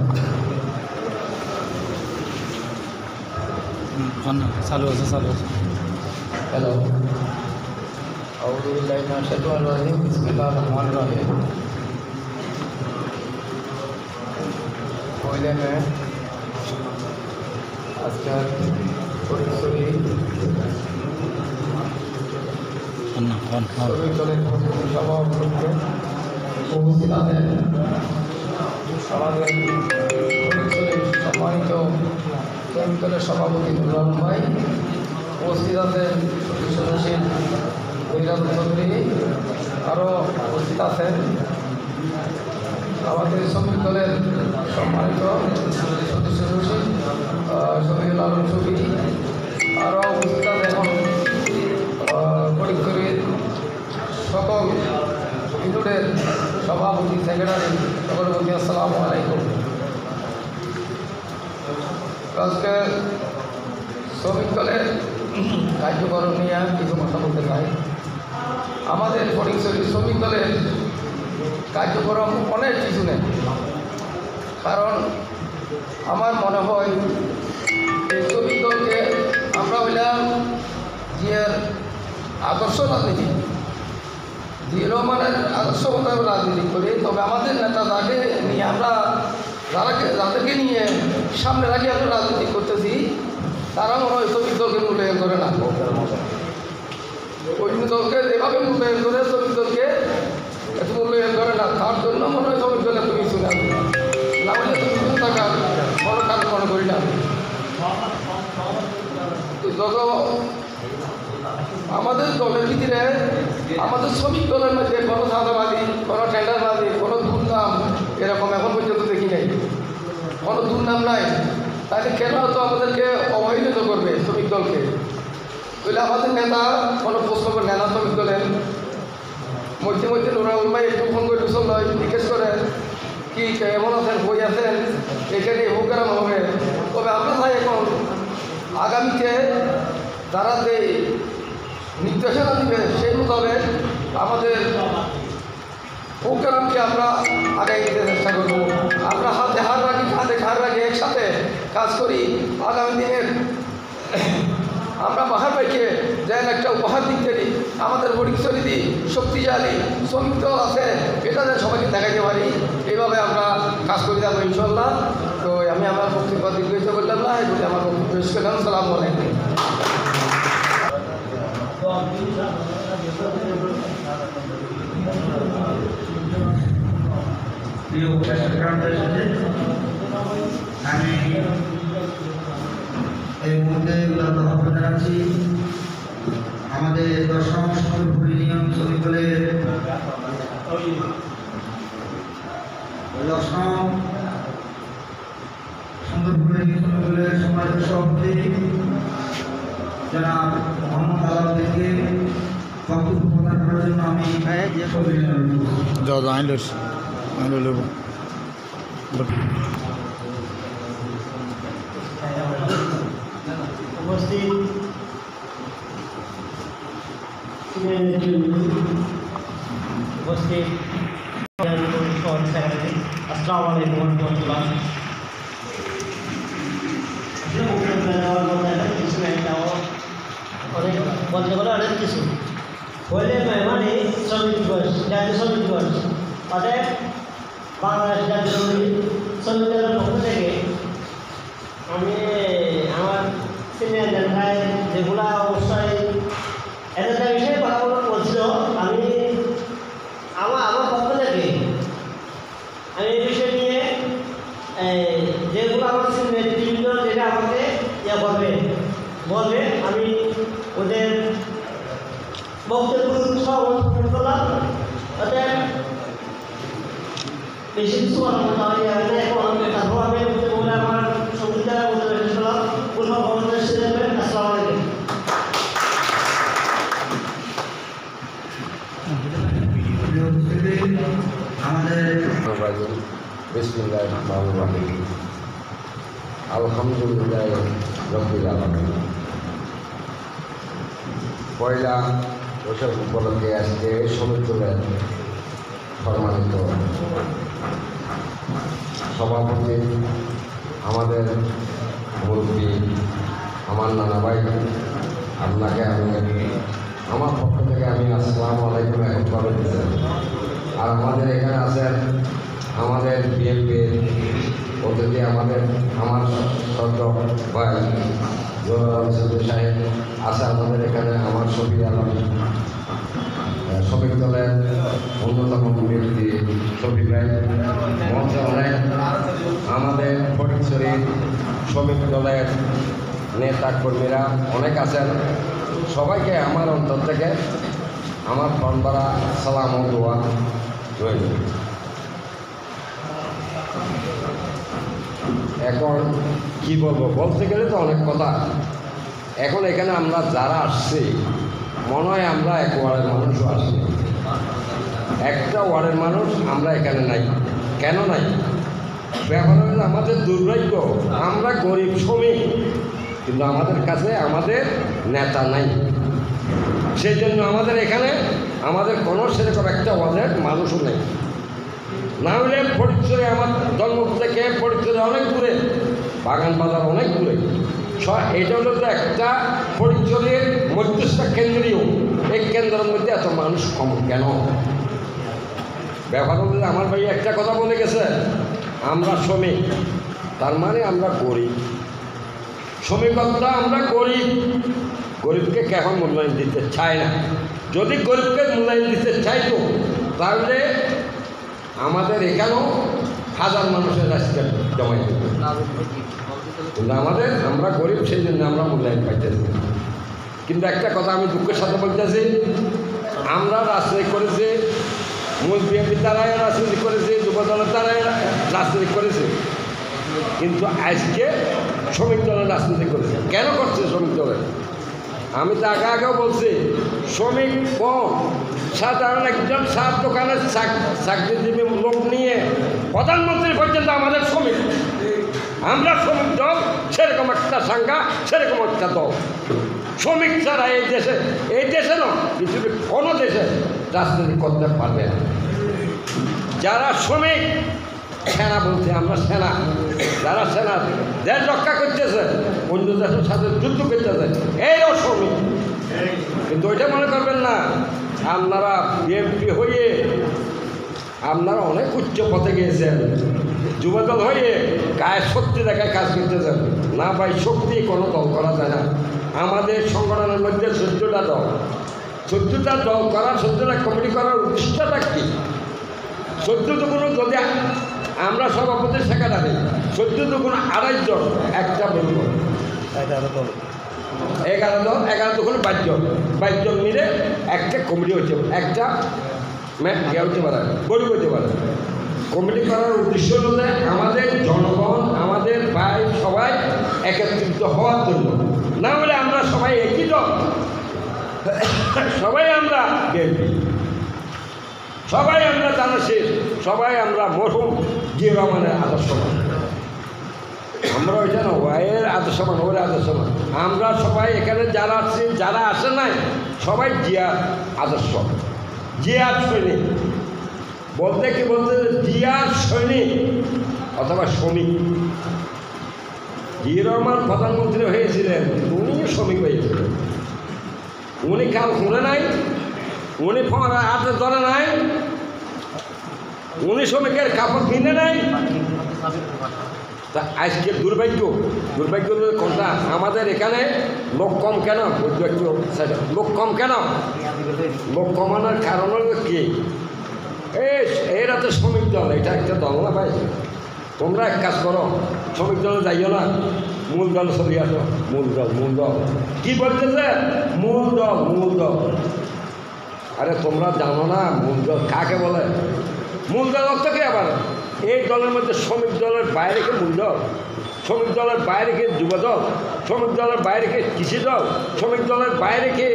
F: চালু আছে।
E: হ্যালো, আউযুবিল্লাহি মিনাশ শাইতানির রাজিম, বিসমিল্লাহির রহমানির রহিম। 1 মে আজকের ফটিকছড়ি শ্রমিক দলের সভা উপলক্ষে উপস্থিত আছেন আমাদের ফটিকছড়ির সম্মানিত শ্রমিক দলের সভাপতি নুরুল আলম ভাই, উপস্থিত আছেন সদস্যশীল বৈরাম চৌধুরী, আরও উপস্থিত আছেন আমাদের শ্রমিক দলের সম্মানিত সদস্যশীল শফিউল আলম শফি, আরও উপস্থিত আছেন ফটিকছড়ির সকল ইউনিটের সভাপতি, সেক্রেটারি, সকল বলছি আসসালামু আলাইকুম। আজকে শ্রমিক দলের কার্যক্রম নিয়ে কিছু কথা বলতে চাই। আমাদের ফটিকছড়ি শ্রমিক দলের কার্যক্রম অনেক কিছু নেই, কারণ আমার মনে হয় এই শ্রমিক দলকে আমরা হইলাম জিয়ার আদর্শ রাজনীতি, জিয়া রহমানের আদর্শ মোতাবেক রাজনীতি করি। তবে আমাদের নেতা যাকে নিয়ে আমরা যাদেরকে নিয়ে সামনে রাখি আমরা রাজনীতি করতেছি,
J: তারা মনে হয় শ্রমিক দলকে মূল্যায়ন করে না। ওই দলকে যেভাবে মূল্যায়ন করে শ্রমিক দলকে এত মূল্যায়ন করে না, তার জন্য মনে হয় শ্রমিক দল এত কিছু না, না হলে শ্রমিক থাকার বড় কাজ মনে করি না। যত আমাদের দলের ভিতরে আমাদের শ্রমিক দলের মধ্যে কোনো চাঁদাবাজি, কোনো টেন্ডারবাজি, কোনো দুর্নাম এরকম এখন পর্যন্ত দেখি নাই, কোনো দুর্নাম নাই। তাহলে কেন তো আমাদেরকে অবহেলিত করবে শ্রমিক দলকে? তাহলে আমাদের নেতা কোনো প্রশ্ন করে নেতা শ্রমিক দলের মধ্যে মধ্যে নুরাউল ভাই একটু ফোন করে টুসল নয় জিজ্ঞেস করে কি কেমন আছেন, বই আছেন, এখানে প্রোগ্রাম হবে। তবে আমরা চাই এখন আগামীতে তারা যে নির্দেশনা দিবে সেই মোতাবেক আমাদের প্রোগ্রামকে আমরা আগাই দিতে চেষ্টা করবো। আমরা হাতে হাত রাখি, হাতে হাত রাখি, একসাথে কাজ করি। আগামী দিনের আমরা বাহার ভাইকে যেন একটা উপহার দিতে দিই, আমাদের ফটিকছড়ি শক্তিশালী শ্রমিক দল আছে, এটা যেন সবাইকে দেখাতে পারি। এইভাবে আমরা কাজ করে যাবো ইনশাল্লাহ। তো আমি আমার বক্তব্য দীর্ঘিত করলাম না, এই বলে আমার বক্তব্য শেষ করলাম। সালাম আলাইকুম।
B: প্রিয় উপস্থিত আমি এই মুহূর্তে ধন্যবাদ জানাচ্ছি আমাদের 10ম সুন্দরপুর ইউনিয়ন শ্রমিক দলের 10ম সুন্দরপুর ইউনিয়ন শ্রমিক দলের সম্মানিত সভাপতি জনাব মোহাম্মদ আলাউদ্দিনকে বক্তব্য প্রদান করার জন্য আমি
F: যাও যাও আইন লইব
K: উপস্থিত উপস্থিত আসসালামু আলাইকুম রহমতুল্লাহ। অনেক বলতে গেলে অনেক কিছু হইলে মানে শ্রমিক দিবস, জাতীয় শ্রমিক দিবস, তাদের বাংলাদেশ জাতীয় শ্রমিক দলের পক্ষ থেকে আমি আমার সিনিয়র নেতায় যেগুলা অবশ্যই এদের বিষয়ে কথা বলছিল, আমি আমার পক্ষ থেকে আমি এই বিষয় নিয়ে যেগুলো আমার নেতৃবৃন্দ যেটা আমাকে ইয়ে বলবে আমি ওদের বক্তব্য সমর্থন করলাম। ওদের বেশি কিছু তারপর আমি বলে আমার সংবিধান করলাম। আসসালামু আলাইকুম।
L: আলহামদুলিল্লাহ রব্বিল আলামিন। পয়লা বৈশাখ উপলক্ষে আজকে শ্রমিক দলের সম্মানিত সভাপতি আমাদের মুরব্বী আমার নানা ভাই, আপনাকে আমি আমার পক্ষ থেকে আমি আসসালামু আলাইকুম একবার দিচ্ছেন। আর আমাদের এখানে আছেন আমাদের বিএনপির অতিথি আমার সদ্য ভাই সাহেব আছে আমাদের এখানে, আমার শফিক আলম শ্রমিক দলের অন্যতম ব্যক্তি শফিক ভাই, মঞ্চে অনেক আমাদের ফটিকছড়ি শ্রমিক দলের নেতা কর্মীরা অনেক আছেন। সবাইকে আমার অন্তর থেকে আমার প্রাণভরা সালাম ও দোয়া রইল। এখন কি বলবো, বলতে গেলে তো অনেক কথা। এখন এখানে আমরা যারা আসছি মনে হয় আমরা এক ওয়ার্ডের মানুষও আসি, একটা ওয়ার্ডের মানুষ আমরা এখানে নাই। কেন নাই? ব্যাপার হলো আমাদের দুর্ভাগ্য, আমরা গরিব শ্রমিক, কিন্তু আমাদের কাছে আমাদের নেতা নাই। সেই জন্য আমাদের এখানে আমাদের কোনো সেরকম একটা ওয়ার্ডের মানুষও নেই। না হলে ফটিকছড়ি আমার জন্ম থেকে ফটিকছড়ি অনেক দূরে, বাগান বাজার অনেক দূরে। এটা হলো তো একটা ফটিকছড়ির মধ্যস্থ কেন্দ্রীয়, এই কেন্দ্রের মধ্যে এত মানুষ কম কেন? ব্যাপার হলো আমার ভাই একটা কথা বলে গেছে, আমরা শ্রমিক, তার মানে আমরা গরিব। শ্রমিকতা আমরা গরিব, গরিবকে কেমন মূল্যায়ন দিতে চায় না। যদি গরিবকে মূল্যায়ন দিতে চাইতো তাহলে আমাদের এখানেও হাজার মানুষের রাস্তায় জমাই দিত। কিন্তু আমরা গরিব, সেই জন্য আমরা মূল্যায়ন পাইতেছি। কিন্তু একটা কথা আমি দুঃখের সাথে বলতেছি, আমরা রাজনীতি করেছি, মূল বিএনপি তারাই রাজনীতি করেছে, যুব দলের তারাই রাজনীতি করেছে, কিন্তু আজকে শ্রমিক দলের রাজনীতি করেছে। কেন করছে শ্রমিক দলের? আমি তো আগেও বলছি, শ্রমিক কম, সাধারণ একজন সার দোকানের চাকরিজীবী লোক নিয়ে প্রধানমন্ত্রী পর্যন্ত আমাদের শ্রমিক। আমরা শ্রমিক দল, সেরকম একটা সংখ্যা, সেরকম একটা দল। শ্রমিক ছাড়া এই দেশে না, পৃথিবীর কোনো দেশে রাজনীতি করতে পারবে না। যারা শ্রমিক, সেনা বলছে, আমরা সেনা, যারা সেনা দেশ রক্ষা করতেছে, অন্য দেশের সাথে যুদ্ধ করতেছে, এইও শ্রমিক। কিন্তু ওইটা মনে করবেন না আপনারা বিএনপি হয়ে আপনারা অনেক উচ্চ পথে গিয়েছেন, যুবদল হয়ে গায়ের শক্তি দেখায় কাজ করতেছেন না। ভাই, শক্তি কোনো দল করা যায় না। আমাদের সংগঠনের মধ্যে 14টা দল, 14টা দল করার, 14টা কমিটি করার উদ্দেশ্যটা কি? 14 দুগুণ যদি আমরা সভাপতি সেক্রেটারি, 14 দুগুণ 2.5 জন, একটা বলব 11 দল, 11 দুগুণ 22 জন মিলে একটা কমিটি হচ্ছে, একটা হতে পারে, গরিব হতে পারে। কমিটি করার উদ্দেশ্য হলে আমাদের জনগণ, আমাদের ভাই সবাই একত্রিত হওয়ার জন্য। না হলে আমরা সবাই একই দল, সবাই আমরা বিএনপি, সবাই আমরা জানাশীল, সবাই আমরা মরহুম জিয়া রহমানের আদর্শবান। আমরা ওইটা না, ওয়ের আদর্শবান, ওর আদর্শবান। আমরা সবাই এখানে যারা আছি, যারা আসে নাই, সবাই জিয়ার আদর্শ, জিয়ার সৈনিক। বলতে কি বলতে, জিয়ার সৈনিক অথবা শ্রমিক। জিয়া রহমান প্রধানমন্ত্রী হয়েছিলেন, উনিও শ্রমিক হয়েছিলেন। উনি কাল শুনে নাই, উনি ফোঁড়া হাতে ধরে নাই, উনি শ্রমিকের কাপড় কিনে নাই। তা আজকে দুর্ভাগ্য কোনটা? আমাদের এখানে লোক কম কেন? লোক কম কেন? লোক কমানোর কারণ হলো কি? এরা তো শ্রমিক দল, এটা একটা দল না ভাই। তোমরা এক কাজ করো, শ্রমিক দলে যাইও না, মূল দল চলে আসো। মূল দল কি বলতেছে? মূল দল। আরে তোমরা জানো না মূল দল কাকে বলে? মূল দল অর্থ কি? আবার এই দলের মধ্যে শ্রমিক দলের বাইরে কে মূল দল, শ্রমিক দলের বাইরে কে যুব দল, শ্রমিক দলের বাইরে কে কৃষি দল, শ্রমিক দলের বাইরে কে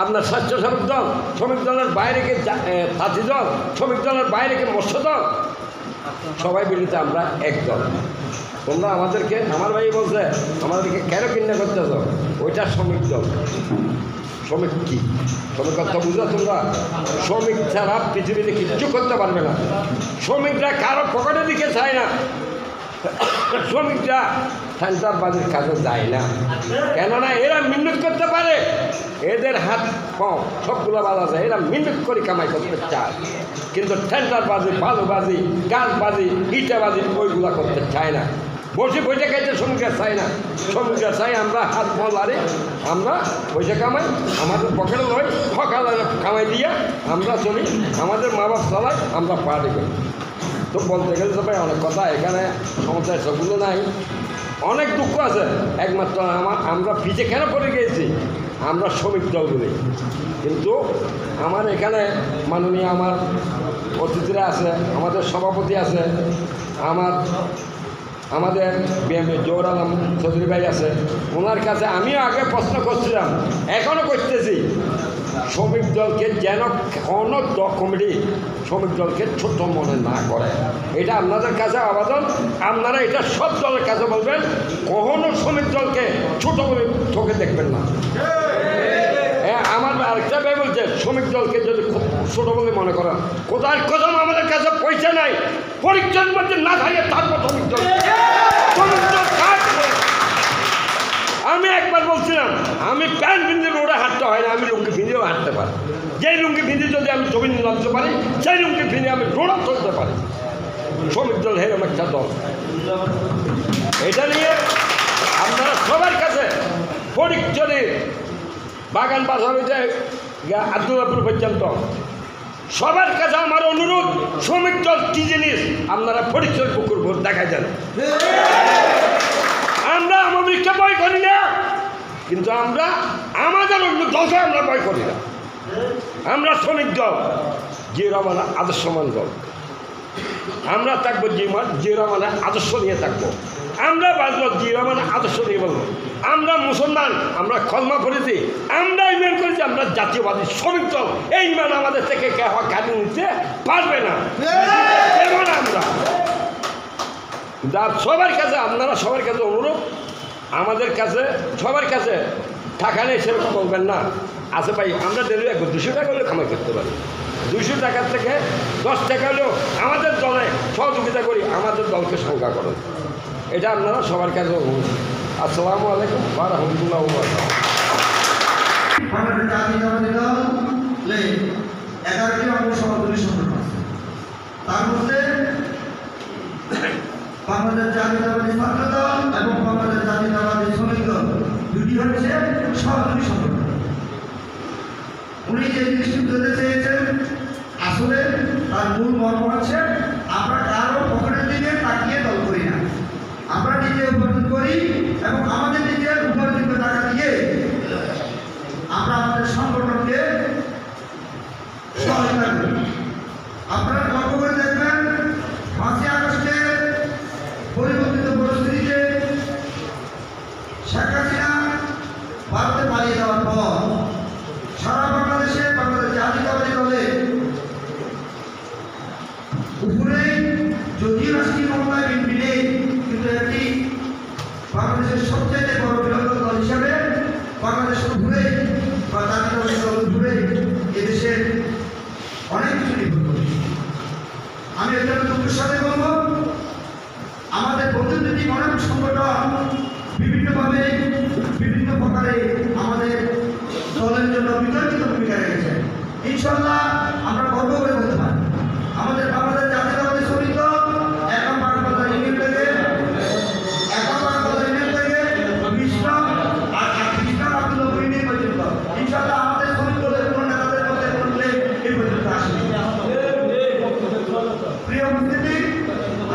L: আপনার স্বেচ্ছাসেবক দল, শ্রমিক দলের বাইরে কে সাথী দল, শ্রমিক দলের বাইরে কে মৎস্য দল। সবাই মিলিত আমরা এক দল। তোমরা আমাদেরকে, আমার ভাই বলছে আমাদেরকে কেন কিনা করতেছ? ওইটা শ্রমিক দল। শ্রমিক কি? শ্রমিক কথা বুঝো তোমরা? শ্রমিক ছাড়া পৃথিবীতে কিচ্ছু করতে পারবে না। শ্রমিকরা কারো পকেটের দিকে চায় না, শ্রমিকরা সেন্টারবাজির কাজে যায় না। কেননা এরা মিন্নত করতে পারে, এদের হাত পাও সবগুলো বাজা যায়, এরা মিন্নত করে কামাই করতে চায়। কিন্তু সেন্টারবাজি, বালুবাজি, গাছবাজি, ইটাবাজি ওইগুলা করতে চায় না। বসে খাইতে শ্রমিকরা চাই না। শ্রমিকরা চাই আমরা হাত ফল আরে আমরা পয়সা কামাই, আমাদের পকেটে নয়, সকালে কামাই দিয়া আমরা চলি, আমাদের মা বাপ চালাই, আমরা পার্টি করি। তো বলতে গেলে সবাই অনেক কথা, এখানে সমস্যায় সবগুলো নাই, অনেক দুঃখ আছে। একমাত্র আমরা পিছিয়ে কেন পড়ে গিয়েছি? আমরা শ্রমিক দলগুলি। কিন্তু আমার এখানে মাননীয় আমার অতিথিরা আছে, আমাদের সভাপতি আছে, আমাদের বিএমএ জোহর আলম চৌধুরী ভাই আছে, ওনার কাছে আমিও আগে প্রশ্ন করছিলাম, এখনও করতেছি, শ্রমিক দলকে যেন কোনো কমিটি শ্রমিক দলকে ছোট মনে না করে। এটা আপনাদের কাছে আবেদন, আপনারা এটা সব দলের কাছে বলবেন, কখনো শ্রমিক দলকে ছোট বলে চোখে দেখবেন না। হ্যাঁ, আমার আরেকটা ভাই বলছে শ্রমিক দলকে যদি খুব ছোটো বলে মনে করেন, কোথায় কোথাও আমাদের কাছে পয়সা নাই, পরীক্ষার মধ্যে না থাকে থাকবো শ্রমিক দল। আমি একবার বলছিলাম, আমি প্যান্ট পিঁধে রোডে হাঁটতে হয় না, আমি লুঙ্গি পিঁধেও হাঁটতে পারি। যেই লুঙ্গি পিঁধে যদি আমি জমি নামতে পারি, সেই লুঙ্গি পিঁধে আমি রোডও চলতে পারি। শ্রমিক দল হেরম একটা দল। এটা নিয়ে আপনারা সবার কাছে ফটিকছড়ি বাগান বাজার হইতে আব্দুল্লাপুর পর্যন্ত সবার কাছে আমার অনুরোধ, শ্রমিক দল কী জিনিস আপনারা ফটিকছড়ি পুকুর ভোট দেখাই যান। আমরা আমাদেরকে ভয় করি না, কিন্তু আমরা আমাদের অন্য দলকে আমরা ভয় করি না। আমরা শ্রমিক দল, যে রমানা আদর্শমান দল। আমরা থাকবো যে রমানা আদর্শ নিয়ে থাকবো। আমরা বাঁচব যে রমানা আদর্শ নিয়ে বলবো। আমরা মুসলমান, আমরা কলমা পড়েছি, আমরা ইমান করেছি, আমরা জাতীয়বাদী শ্রমিক দল। এই ইমান আমাদের থেকে কেউ কাটিয়ে নিতে পারবে না। এমন আমরা যার সবার কাছে, আপনারা সবার কাছে অনুরোধ, আমাদের কাছে সবার কাছে টাকা নেই সেরকম বলবেন না। আছে ভাই, আমরা ডেলি 200 টাকা হলেও কামাই করতে পারি। 200 টাকার থেকে 10 টাকা হলেও আমাদের দলে সহযোগিতা করি, আমাদের দলকে সংখ্যা করুন। এটা আপনারা সবার কাছে অনুরোধ। আসসালামু আলাইকুম ওয়া রাহমাতুল্লাহি ওয়া বারাকাতুহু।
B: আমাদের জাতীয়তাবাদী দলে 11টি অঙ্গ সহযোগী সংগঠন আছে। তার মধ্যে বাংলাদেশ জাতীয়তাবাদী ছাত্র দল এবং বাংলাদেশ জাতীয়তাবাদী শ্রমিক দল দুটি হচ্ছে সহযোগী সংগঠন। উনি যে জিনিসটি বুঝতে চেয়েছেন, আসলে তার মূল মর্ম হচ্ছে আমরা কারো পকেটের দিকে তাকিয়ে দল করি না। আমরা নিজে উপার্জন করি এবং আমাদের নিজের উপার্জিত টাকা দিয়ে আমরা আমাদের সংগঠনকে সহায়তা করি। আপনারা লক্ষ্য করে দেখবেন, 5ই আগস্টের পরিবর্তিত পরিস্থিতিতে শেখ হাসিনা ভারতে পালিয়ে যাওয়ার পর সারা বাংলাদেশে বাংলাদেশ জাতীয়তাবাদী দলে উপরে যদিও রাষ্ট্রীয় ক্ষমতায় বিএনপি নেই, কিন্তু একটি বাংলাদেশের সবচেয়ে বড় বৃহত্তর দল হিসাবে বাংলাদেশের ঘুরে বা জাতীয়তাবাদী দল ঘুরে এদেশের অনেক কিছু নির্ভর করি। আমি এটা দুঃখের সাথে বলবো, আমাদের বন্ধুদের অনেক সংগঠন বিভিন্নভাবে বিভিন্ন প্রকারে আমাদের দলের জন্য বিতর্কিত ভূমিকা রেখেছে। ইনশাল্লাহ আমরা গর্ব করে বলতে পারি, আমাদের বাংলাদেশ জাতীয়তাবাদী শ্রমিক দল একা বাগবাজার ইউনিয়ন থেকে কৃষ্ণ আর আব্দুল্লাপুর ইউনিয়ন পর্যন্ত ইনশাল্লাহ আমাদের শ্রমিক দলের কোনো নেতাদের মধ্যে কোনো ক্লেম এই পর্যন্ত আসেনি। প্রিয় উপস্থিতি,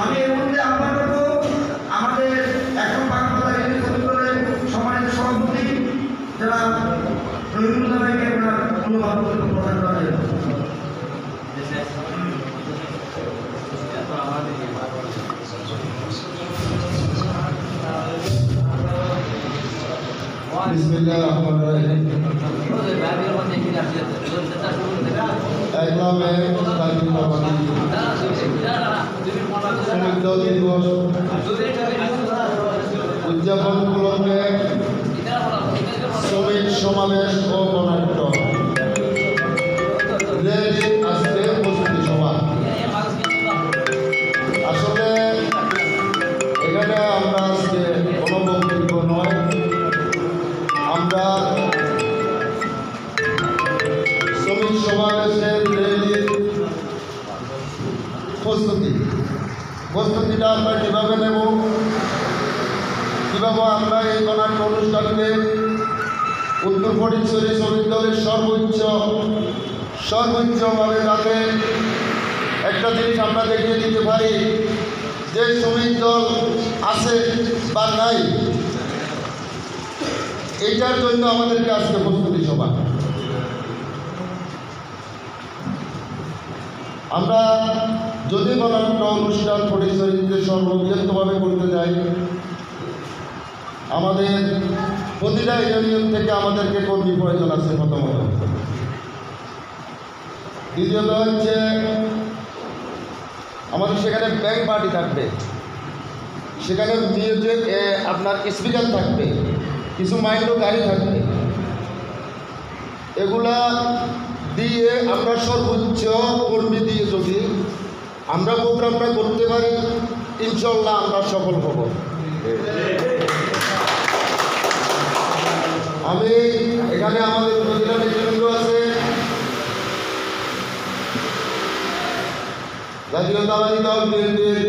B: আমি এর মধ্যে আহ্বান করবো আমাদের এখন বাগবাজার ইউনিয়ন শ্রমিক দলের সম্মানিত সভাপতি যারা রহিমুল্লাহ ভাইকে আপনার মূল্যবান বক্তব্য প্রদান করা যায়।
C: বিসমিল্লাহির রহমানির রহিম। একলামে জাতীয়তাবাদী শ্রমিক দল দিবস উদযাপন উপলক্ষে শ্রমিক সমাবেশ ও গণনাট্য রেলি আজকে প্রস্তুতি সভা। আসলে এখানে আমরা আজকে কোনো বক্তব্য নয়, আমরা শ্রমিক সমাবেশের রেলির প্রস্তুতিটা আমরা কীভাবে নেব, কীভাবে আমরা এই গণনাট্য অনুষ্ঠানকে উত্তর ফটিকছড়ি শ্রমিক দলের সর্বোচ্চভাবে যাতে একটা জিনিস আমরা দেখিয়ে দিতে পারি যে শ্রমিক দল আছে বা নাই, এইটার জন্য আমাদেরকে আজকে প্রস্তুতি সভা। আমরা যদি কোনো একটা অনুষ্ঠান ফটিকছড়িতে সর্ববৃহত্তভাবে করতে যাই, আমাদের প্রতিটা ইউনিয়ন থেকে আমাদেরকে কর্মী প্রয়োজন আছে প্রথমত। দ্বিতীয়ত হচ্ছে আমাদের সেখানে ব্যাংক পার্টি থাকবে, সেখানে মিউজিক আপনার স্পিকার থাকবে, কিছু মাইক্রো গাড়ি থাকবে। এগুলা দিয়ে আমরা সর্বোচ্চ কর্মী দিয়ে যদি আমরা প্রোগ্রামটা করতে পারি, ইনশাল্লাহ আমরা সফল হব। আমি এখানে আমাদের উপজেলা নেতৃবৃন্দ আছে, জাতীয়তাবাদী দল বিএনপির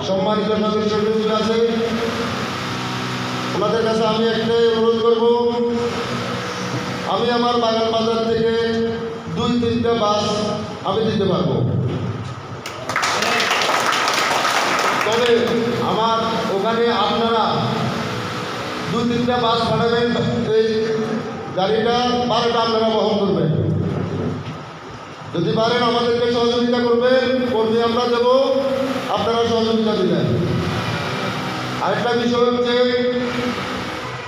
C: সম্মানিত সদস্য আছে, ওনাদের কাছে আমি একটাই অনুরোধ করব, আমি আমার বাগান বাজার থেকে 2-3টা বাস আমি দিতে পারবো, তবে আমার ওখানে আপনারা 2-3টা বাস পাঠাবেন, এই গাড়িটা ভাড়াটা আপনারা বহন করবেন। যদি পারেন আমাদেরকে সহযোগিতা করবেন, কর্মী আমরা দেবো, আপনারা সহযোগিতা দিবেন। আরেকটা বিষয় হচ্ছে,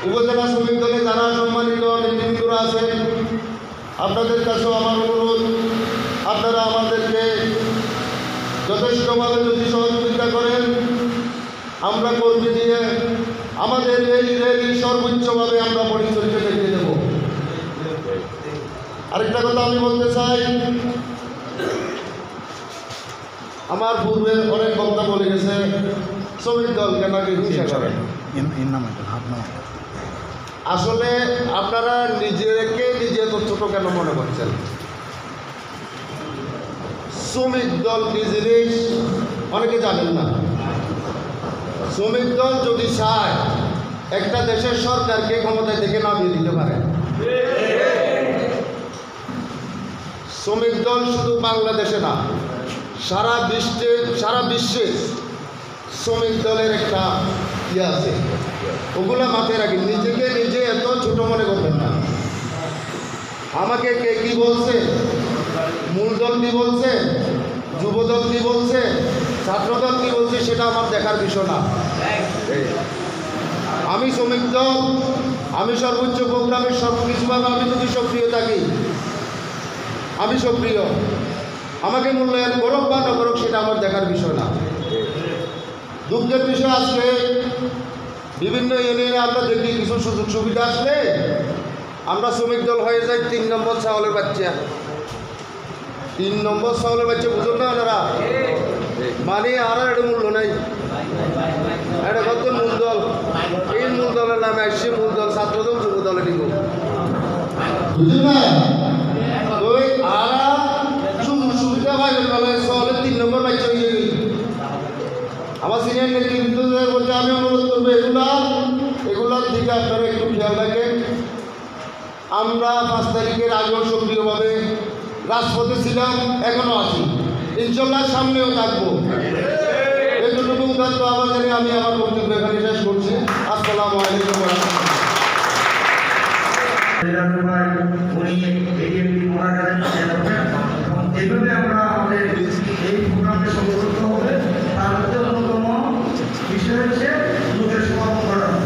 C: উপজেলা শ্রমিক দলে যারা সম্মানিত নেতৃবৃন্দরা আছেন, আপনাদের কাছেও আমার অনুরোধ, আপনারা আমাদেরকে যথেষ্টভাবে যদি সহযোগিতা করেন, আমরা কর্মী দিয়ে আমাদের এই র্যালি সর্বোচ্চভাবে আমরা পরিচর্যা দেখিয়ে দেব। আরেকটা কথা আমি বলতে চাই, আমার পূর্বে অনেক বক্তা বলে গেছে শ্রমিক দল কেন হিংসা করে। আসলে আপনারা নিজেকে নিজে তো ছোট কেন মনে করছেন? শ্রমিক দল কি জিনিস অনেকে জানেন না। শ্রমিক দল যদি চায় একটা দেশের সরকারকে ক্ষমতায় থেকে নামিয়ে দিতে পারে। শ্রমিক দল শুধু বাংলাদেশে না, সারা বিশ্বে শ্রমিক দলের একটা ইয়ে আছে, ওগুলা মাথায় রাখি। নিজেকে নিজে এত ছোট মনে করবেন না। আমাকে কে কি বলছে, মূল দল কি বলছে, যুবদল কি বলছে, ছাত্রদল কি বলছে, সেটা আমার দেখার বিষয় না। আমি শ্রমিক দল, আমি সর্বোচ্চ প্রোগ্রামের সর্বকিছুভাবে আমি যদি সক্রিয় থাকি, আমি সক্রিয়। আমাকে মূল্যায়ন করুক বা না করুক সেটা আমার দেখার বিষয় না। দুঃখের বিষয়, আজকে বিভিন্ন ইউনিয়নে আমরা দেখি কিছু সুযোগ সুবিধা আসলে আমরা শ্রমিক দল হয়ে যাই 3 নম্বর চাউলের বাচ্চা। 3 নম্বর চাউলের বাচ্চা বুঝুন না ওনারা, মানে আর একটা মূল্য নাই। এটা কত মূল দল, এই মূল দলের নামে আসছে মূল দল, ছাত্রদল যুব দলে দিব, বুঝুন না? ওই আর সুযোগ সুবিধা পাইবেন বেলায় চাউলের 3 নম্বর বাচ্চা হয়ে গেল। আমার সিনিয়র নেতৃবৃন্দদের বলতে আমি অনুরোধ করবো, এগুলার দিকে আপনারা একটু খেয়াল রাখেন। আমরা 5 তারিখের আগেও সক্রিয়ভাবে রাজপথে ছিলাম, এখনও আছি, ইনশাল্লাহ সামনেও থাকবো। এতটুকু উদাত্ত আবার জানি আমি আমার বক্তব্য এখানে শেষ করছি। আসসালামু আলাইকুম।
B: এইভাবে আমরা আমাদের এই প্রোগ্রামে সংযুক্ত হবে। তার মধ্যে অন্যতম বিষয় হচ্ছে লোকের সমাগম করানো।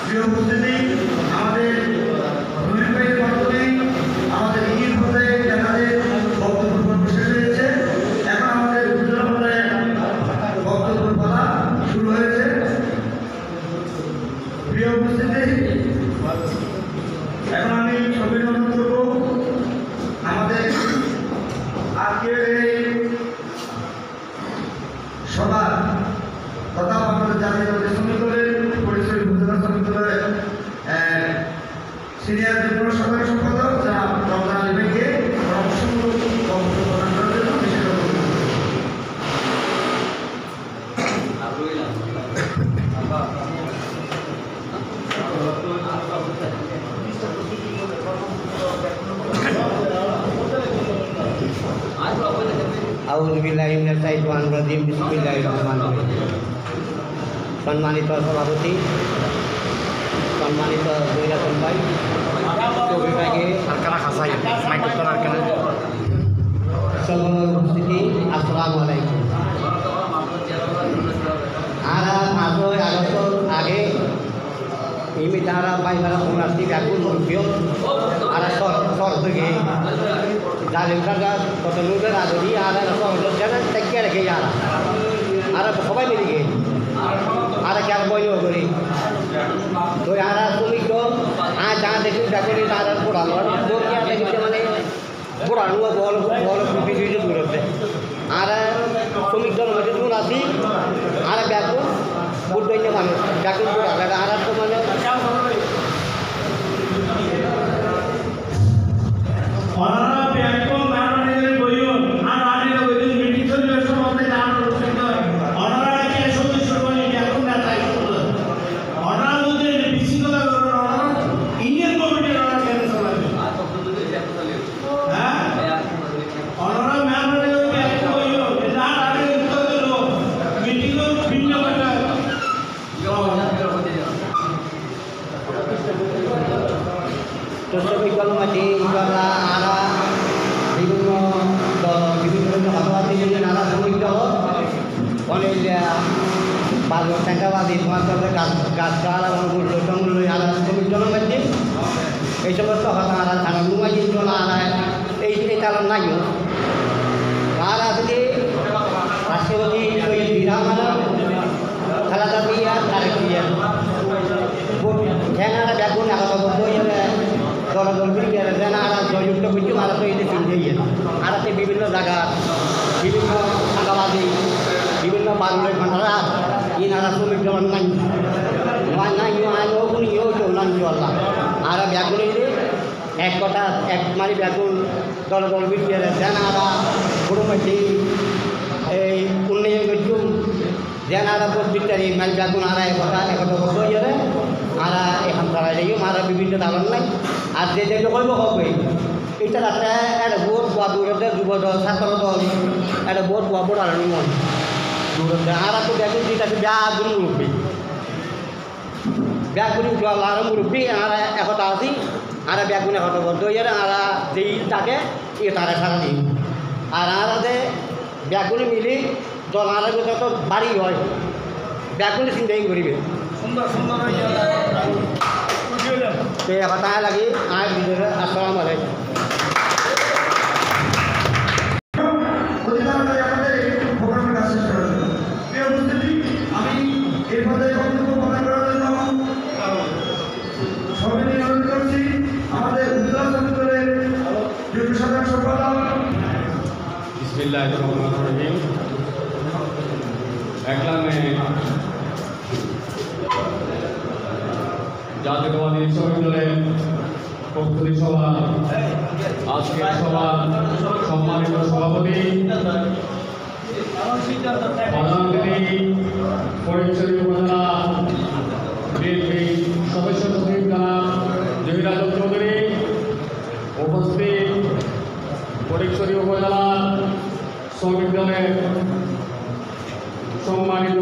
B: প্রিয় উপস্থিতি, আমাদের ভূমিকার মাধ্যমে আমাদের ইঙ্গিত হতে যাদের বক্তব্য পর্ব শেষ হয়েছে, এখন আমাদের উপজেলা পর্যায়ে বক্তব্য বলা শুরু হয়েছে। প্রিয় উপস্থিতি, এখন আমি সবাই অনুরোধ করব আমাদের আজকের এই সভা তথা আমাদের জাতীয় শ্রমিক দলের পরিচয় উপজেলা শ্রমিক দলের সিনিয়র যুগ্ম সাধারণ সম্পাদক যারা রমজান আলী ভাইকে পরামর্শমূলক বক্তব্য প্রদান করার জন্য বিশেষ
K: সম্মানিত সভাপতি, সম্মানিত বৈরাতন ভাই, বিভাগে সকল উপস্থিতি, আসসালামু আলাইকুম। আর 5 আগস্ট আগে ini cara baik dalam komunikasi aku lebih ada sor pergi dari kerja ketemu dengan ada di ada sor jangan teker ke yara ada khabar ni ke ada kya boy ho gori to yara tumi ko aaj jaan dekhi dakori ada pura do kya dekhi mane pura nu bol pipi ju durate ada tumi dol mate tu nasi ada baku budaya mana baku pura ada to mane
A: ওনারা ব্যাকরণ নারণের বইও আর আনের বইও মিটিং চলবে সমাজে নারণ রূপে ওনারা কি সদস্য বলি ব্যাকরণ না তাই
M: চাষাবাদী তোমার সাথে গাছপালা মূল্য টমূল্য আলাদা শ্রমিক জনগণকে এই সমস্ত কথা আলাদা থানা নুমাই জন্য আলাদা এই কারণ নাইও আর আজকে রাষ্ট্রপতি শহীদ বিরাম আলম খালাদা দিয়া তারেক দিয়া যেনারা বেগুন আগত দলদল বিরিয়ার যেনারা জয়যুক্ত করছি মারা তো এই দিয়ে আর বিভিন্ন জায়গা বিভিন্ন সাদাবাদী বিভিন্ন বাংলার মানুষরা ইনারা শ্রমিক জমান নাই নাই আইনিও চললাম চললাম আর বেগুন এক কথা এক মারি বেগুন দলদল বিরিয়ার যেনারা কুড়ুমাটি এই উন্নয়ন করছুম যেনারা প্রত্যেকটারই মাল বেগুন আর একত বছর ইয়ারে আর এখন তারাই যাইও মারা বিভিন্ন দালন নাই আর যে যে করব হবে এটা রাতে একটা বোট বা দূরতে যুব দল ছাত্র দল একটা বোট বা বোট আর মন দূরতে আর তো বেগুন যেটাকে বেগুন মুরব্বী বেগুন জল আর মুরব্বী আর একতা আছি আর বেগুন একত বলতো ইয়ারে আর যেই তাকে ইয়ে তারা সারা দিই আর আরাতে বেগুন মিলি দল আর যত বাড়ি হয় বেগুন চিন্তাই করিবে
A: সুন্দর সুন্দর
M: তো কথা লাগে আর ভিতরে আসসালামু আলাইকুম
B: আমি এই পর্যায়ে বক্তব্য প্রদান করার জন্য সবাই অনুরোধ করছি আমাদের উপজেলা সমিতির যুগ্ম সাধারণ সম্পাদক
L: বিসমিল্লাহির রহমানির রহিম একলামে জাতীয়তাবাদী শ্রমিক দলের প্রস্তুতি সভা আজকের সভা সম্মানিত সভাপতি প্রধানমন্ত্রী ফরিদপুর উপজেলা বিএনপি সদস্য সচিব জনাব জহির আলম চৌধুরী উপস্থিত ফরিদপুর উপজেলা শ্রমিক দলের সম্মানিত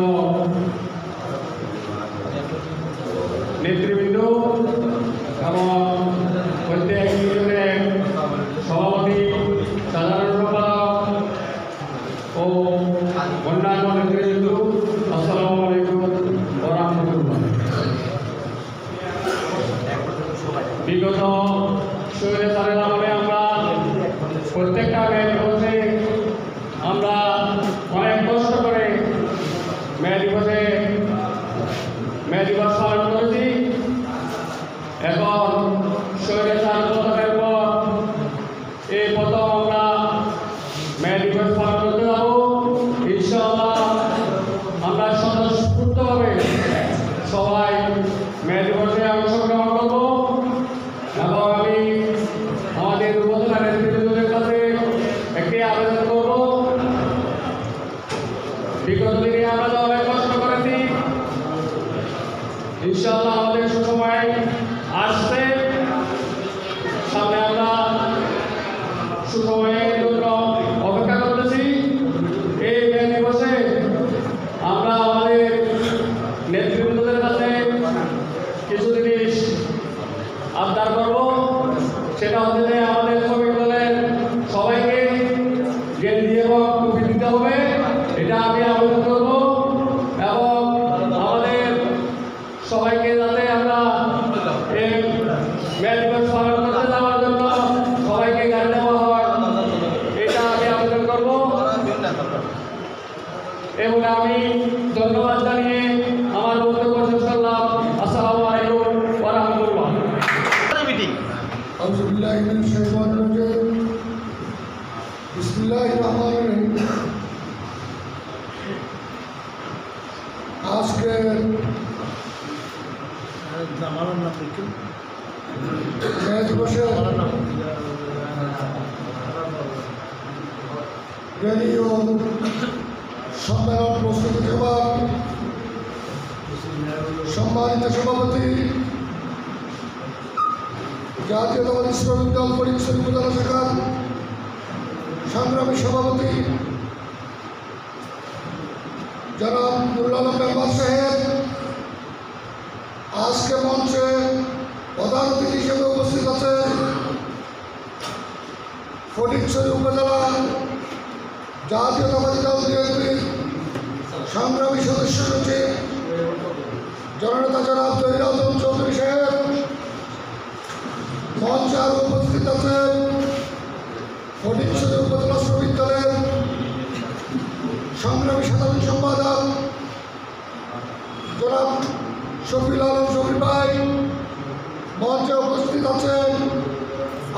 L: নেতৃবৃন্দ এবং প্রত্যেক ইউনিয়নের সভাপতি সাধারণ সম্পাদক ও অন্যান্য নেতৃবৃন্দ আসসালামু আলাইকুম ওয়া রাহমাতুল্লাহ। বিগত স্বৈরাচারের আমলে আমরা প্রত্যেকটা মে দিবসে আমরা অনেক কষ্ট করে মে দিবস পালন করেছি। এখন স্বৈরাচার পতনের পর এই প্রথম আমরা মে দিবস পালন করতে যাব। ইনশাআল্লাহ আমরা স্বতঃস্ফূর্তভাবে সবাই মে দিবসে অংশগ্রহণ করব এবং আমি আমাদের উপজেলা নেতৃবৃন্দের কাছে একটি আবেদন করব। বিগত দিনে আমরা অনেক কষ্ট করেছি, ইনশাআল্লাহ আমাদের সুসময় আসছে, সামনে আমরা সুসময়ের জন্য অপেক্ষা করতেছি। এই মে দিবসে আমরা আমাদের নেতৃবৃন্দদের কাছে কিছু জিনিস আবদার করব। সেটা হচ্ছে যে আমাদের শ্রমিক দলের সবাইকে গেঞ্জি এবং টুপি দিতে হবে, এটা আমি আবেদন করব। এবং আমাদের সবাইকে যাতে আমরা এই মে দিবস পালন করতে যাওয়ার জন্য সবাইকে গাড়ি দেওয়া হয়, এটা আমি আবেদন করব। এবং আমি ধন্যবাদ জানিয়ে আমার বক্তব্য শেষ করলাম। আসসালামু আলাইকুম ওয়া রাহমাতুল্লাহ।
C: আউযুবিল্লাহি মিনাশ শাইতানির রাজিম। বিসমিল্লাহির রহমানির রহিম। আজকে মে দিবসে র্যালি ও সম্মেলন প্রস্তুতি সভা সম্মানিত সভাপতি জাতীয়তাবাদী শ্রমিক দল ফরিদপুর উপজেলা শাখার সংগ্রামী সভাপতি জনাব নুরুল আলম মেম্বার সাহেব, আজকে মঞ্চে প্রধান অতিথি হিসেবে উপস্থিত আছেন ফটিকছড়ি উপজেলা জাতীয়তাবাদী দল বিএনপির সংগ্রামী সদস্য সচিব
B: জননেতা জনাব জহির আজম চৌধুরী সাহেব, মঞ্চে আরও উপস্থিত আছেন ফটিকছড়ি উপজেলা শ্রমিক দলের সংগ্রামী সাধারণ সম্পাদক জনাব শফিউল আলম শফি ভাই, মঞ্চে উপস্থিত আছেন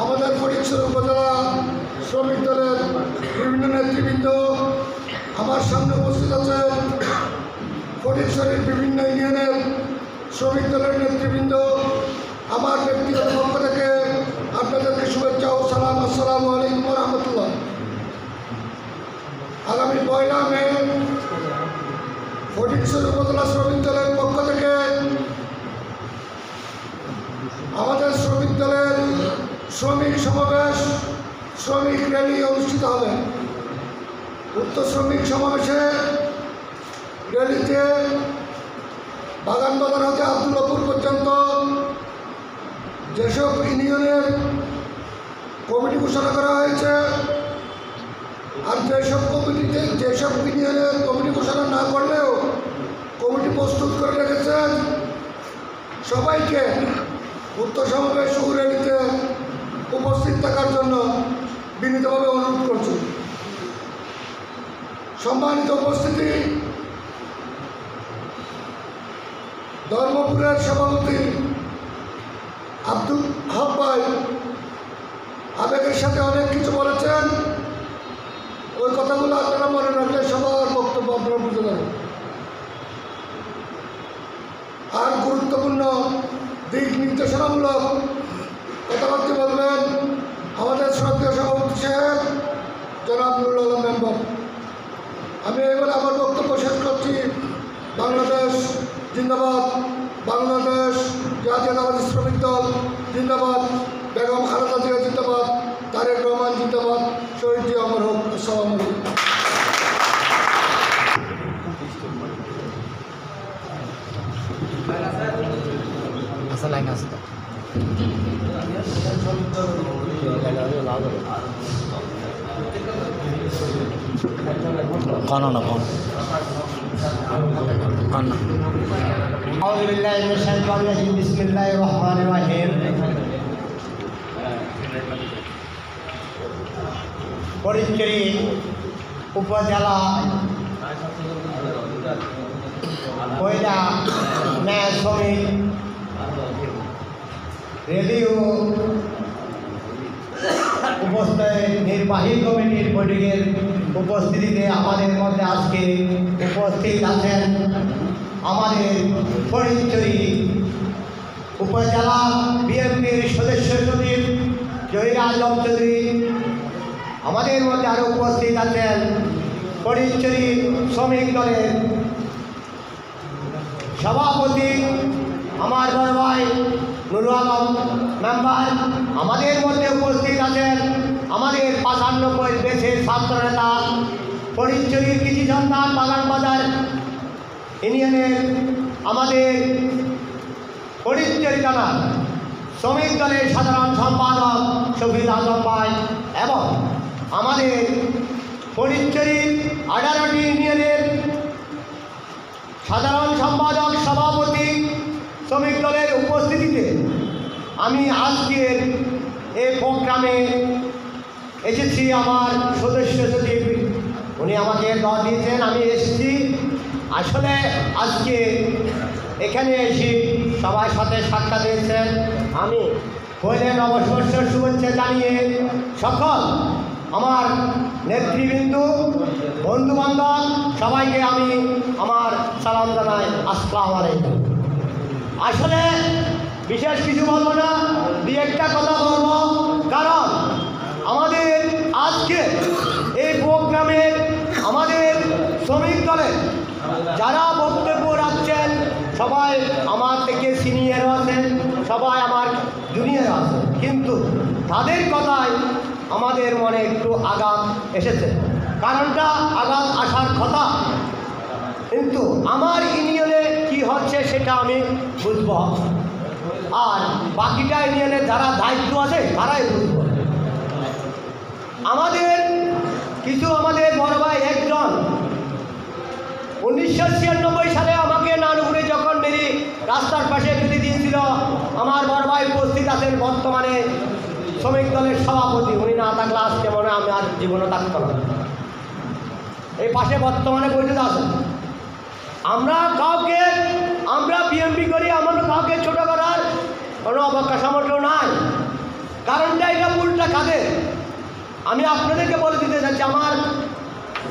B: আমাদের ফটিকছড়ি উপজেলা শ্রমিক দলের বিভিন্ন নেতৃবৃন্দ, আমার সামনে উপস্থিত আছেন ফটিকছড়ির বিভিন্ন ইউনিয়নের শ্রমিক দলের নেতৃবৃন্দ। আমার ব্যক্তিগত পক্ষ থেকে আপনাদেরকে শুভেচ্ছা ও সালাম। আসসালামু আলাইকুম রহমতুল্লাহ। আগামী 1 মে ফটিকছড়ি উপজেলা শ্রমিক দলের পক্ষ থেকে আমাদের শ্রমিক দলের শ্রমিক সমাবেশ, শ্রমিক র্যালি অনুষ্ঠিত হবে। উক্ত শ্রমিক সমাবেশে র্যালিতে বাগানবাজার হতে আব্দুল্লাপুর পর্যন্ত যেসব ইউনিয়নের কমিটি ঘোষণা করা হয়েছে আর যেসব ইউনিয়নের কমিটি ঘোষণা না করলেও কমিটি প্রস্তুত করে রেখেছেন, সবাইকে উক্ত সমাবেশ ও র্যালিতে উপস্থিত থাকার জন্য বিনীতভাবে অনুরোধ করছি। সম্মানিত উপস্থিতি, ধর্মপুরের সভাপতি আব্দুল হক ভাই আবেগের সাথে অনেক কিছু বলেছেন। ওই কথাগুলো আপনারা মনে রাখলে সবার বক্তব্য আপনারা বুঝে যাবেন। আর গুরুত্বপূর্ণ দিক নির্দেশনামূলক কথাবার্তা বলবেন আমাদের শ্রদ্ধেয় সভাপতি সাহেব জনাব নুরুল আলম মেম্বার। আমি এবারে আমার বক্তব্য শেষ করছি। বাংলাদেশ জিন্দাবাদ, বাংলাদেশ জাতীয়তাবাদী শ্রমিক দল জিন্দাবাদ, বেগম খালেদা জিয়া জিন্দাবাদ, তারেক রহমান জিন্দাবাদ, শহীদ জিয়া অমর হোক। আসসালামু আলাইকুম।
M: ফটিকছড়ি উপজেলা কয়লা ন্যায় শ্রমিক রেডিও উপস্থিত নির্বাহী কমিটির বৈঠকের উপস্থিতিতে আমাদের মধ্যে আজকে উপস্থিত আছেন আমাদের ফটিকছড়ি উপজেলা বিএনপির সদস্য সচিব জহির আজম চৌধুরী। আমাদের মধ্যে আরও উপস্থিত আছেন ফটিকছড়ি শ্রমিক দলের সভাপতি আমার বড় ভাই নুরুল আলম মেম্বার। আমাদের মধ্যে উপস্থিত আছেন আমাদের 95 দেশের ছাত্র নেতা, ফটিকছড়ির কৃষি সন্তান, বাগানবাজার ইউনিয়নের আমাদের ফটিকছড়ি থানার শ্রমিক দলের সাধারণ সম্পাদক শফিউল আজম ভাই এবং আমাদের ফটিকছড়ির 18টি ইউনিয়নের সাধারণ সম্পাদক সভাপতি শ্রমিক দলের উপস্থিতিতে আমি আজকের এই প্রোগ্রামে এসেছি। আমার সদস্য সচিব উনি আমাকে দল দিয়েছেন, আমি এসেছি। আসলে আজকে এখানে এসে সবার সাথে সাক্ষাৎ দিয়েছেন। আমি পয়লা নববর্ষের শুভেচ্ছা জানিয়ে সকল আমার নেতৃবৃন্দ, বন্ধুবান্ধব সবাইকে আমি আমার সালাম জানাই। আসসালামু আলাইকুম। আসলে বিশেষ কিছু বলবো না, দুই একটা কথা বলবো, কারণ আমাদের আজকে এই প্রোগ্রামে আমাদের শ্রমিক দলের যারা বক্তব্য রাখছেন সবাই আমার থেকে সিনিয়র আছেন, সবাই আমার জুনিয়র আছে, কিন্তু তাদের কথায় আমাদের মনে একটু আঘাত এসেছে। কারণটা আঘাত আসার কথা, কিন্তু আমার ইউনিয়নে কি হচ্ছে সেটা আমি বুঝব, আর বাকিটা ইউনিয়নে যারা দায়িত্ব আছে তারাই বুঝব। আমাদের বড় ভাই একজন 1996 সালে আমাকে নানুপুরে যখন মেরে বর্তমানে শ্রমিক দলের সভাপতি, উনি না থাকলে আজকে মনে হয় আমি আর জীবনে থাকতো না। এই পাশে বর্তমানে বৈঠক আছেন। আমরা বিএনপি করি, আমরা কাউকে ছোট করার কোনো অবকাশ সামর্থ্য নাই। কারণটা এটা উল্টা কাদের, আমি আপনাদেরকে বলে দিতে চাচ্ছি। আমার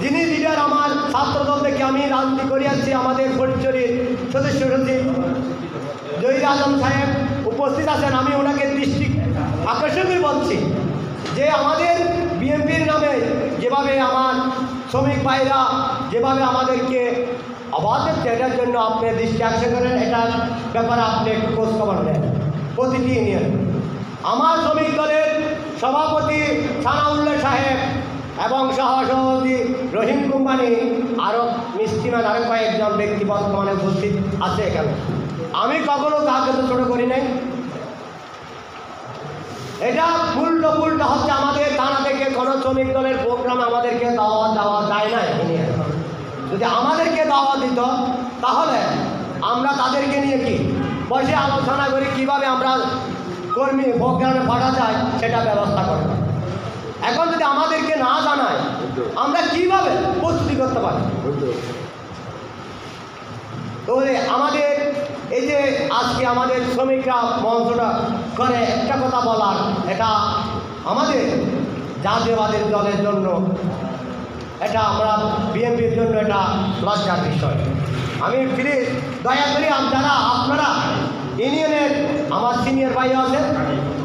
M: যিনি লিডার, আমার ছাত্রদল থেকে আমি রাজনীতি করে আসছি, আমাদের ফটিকছড়ির সদস্য সচিব জহির আজম সাহেব উপস্থিত আছেন। আমি ওনাকে দৃষ্টি আকর্ষণ করে বলছি যে আমাদের বিএনপির নামে যেভাবে আমার শ্রমিক ভাইরা যেভাবে আমাদেরকে আবাদ দিচ্ছে, এটার জন্য আপনি দৃষ্টি আকর্ষণ করেন। এটার ব্যাপারে আপনি একটু খোঁজখবর নেন প্রতিটি ইউনিয়ন। আমার শ্রমিক দলের সভাপতি সানাউল্লাহ সাহেব এবং সহসভাপতি রহিম কোম্পানি, আরও মিষ্টিমান আরও কয়েকজন ব্যক্তি বর্তমানে উপস্থিত আছে এখানে। আমি কখনো কাউকে তো ছোটো করি নাই। এটা উল্টো হচ্ছে, আমাদের থানা থেকে কোনো শ্রমিক দলের প্রোগ্রামে আমাদেরকে দাওয়াত দেওয়া যায় না। যদি আমাদেরকে দাওয়াত দিত তাহলে আমরা তাদেরকে নিয়ে কি বসে আলোচনা করি কীভাবে আমরা কর্মী প্রোগ্রামে পাঠা যায় সেটা ব্যবস্থা করে। এখন যদি আমাদেরকে না জানায় আমরা কিভাবে প্রস্তুতি করতে পারি? তাহলে আমাদের এই যে আজকে আমাদের শ্রমিকরা মঞ্চটা করে একটা কথা বলার, এটা আমাদের জাতীয়বাদের দলের জন্য, এটা আমরা বিএনপির জন্য এটা লজ্জার বিষয়। আমি প্লিজ দয়া করি যারা আপনারা ইউনিয়নের আমার সিনিয়র ভাই আছে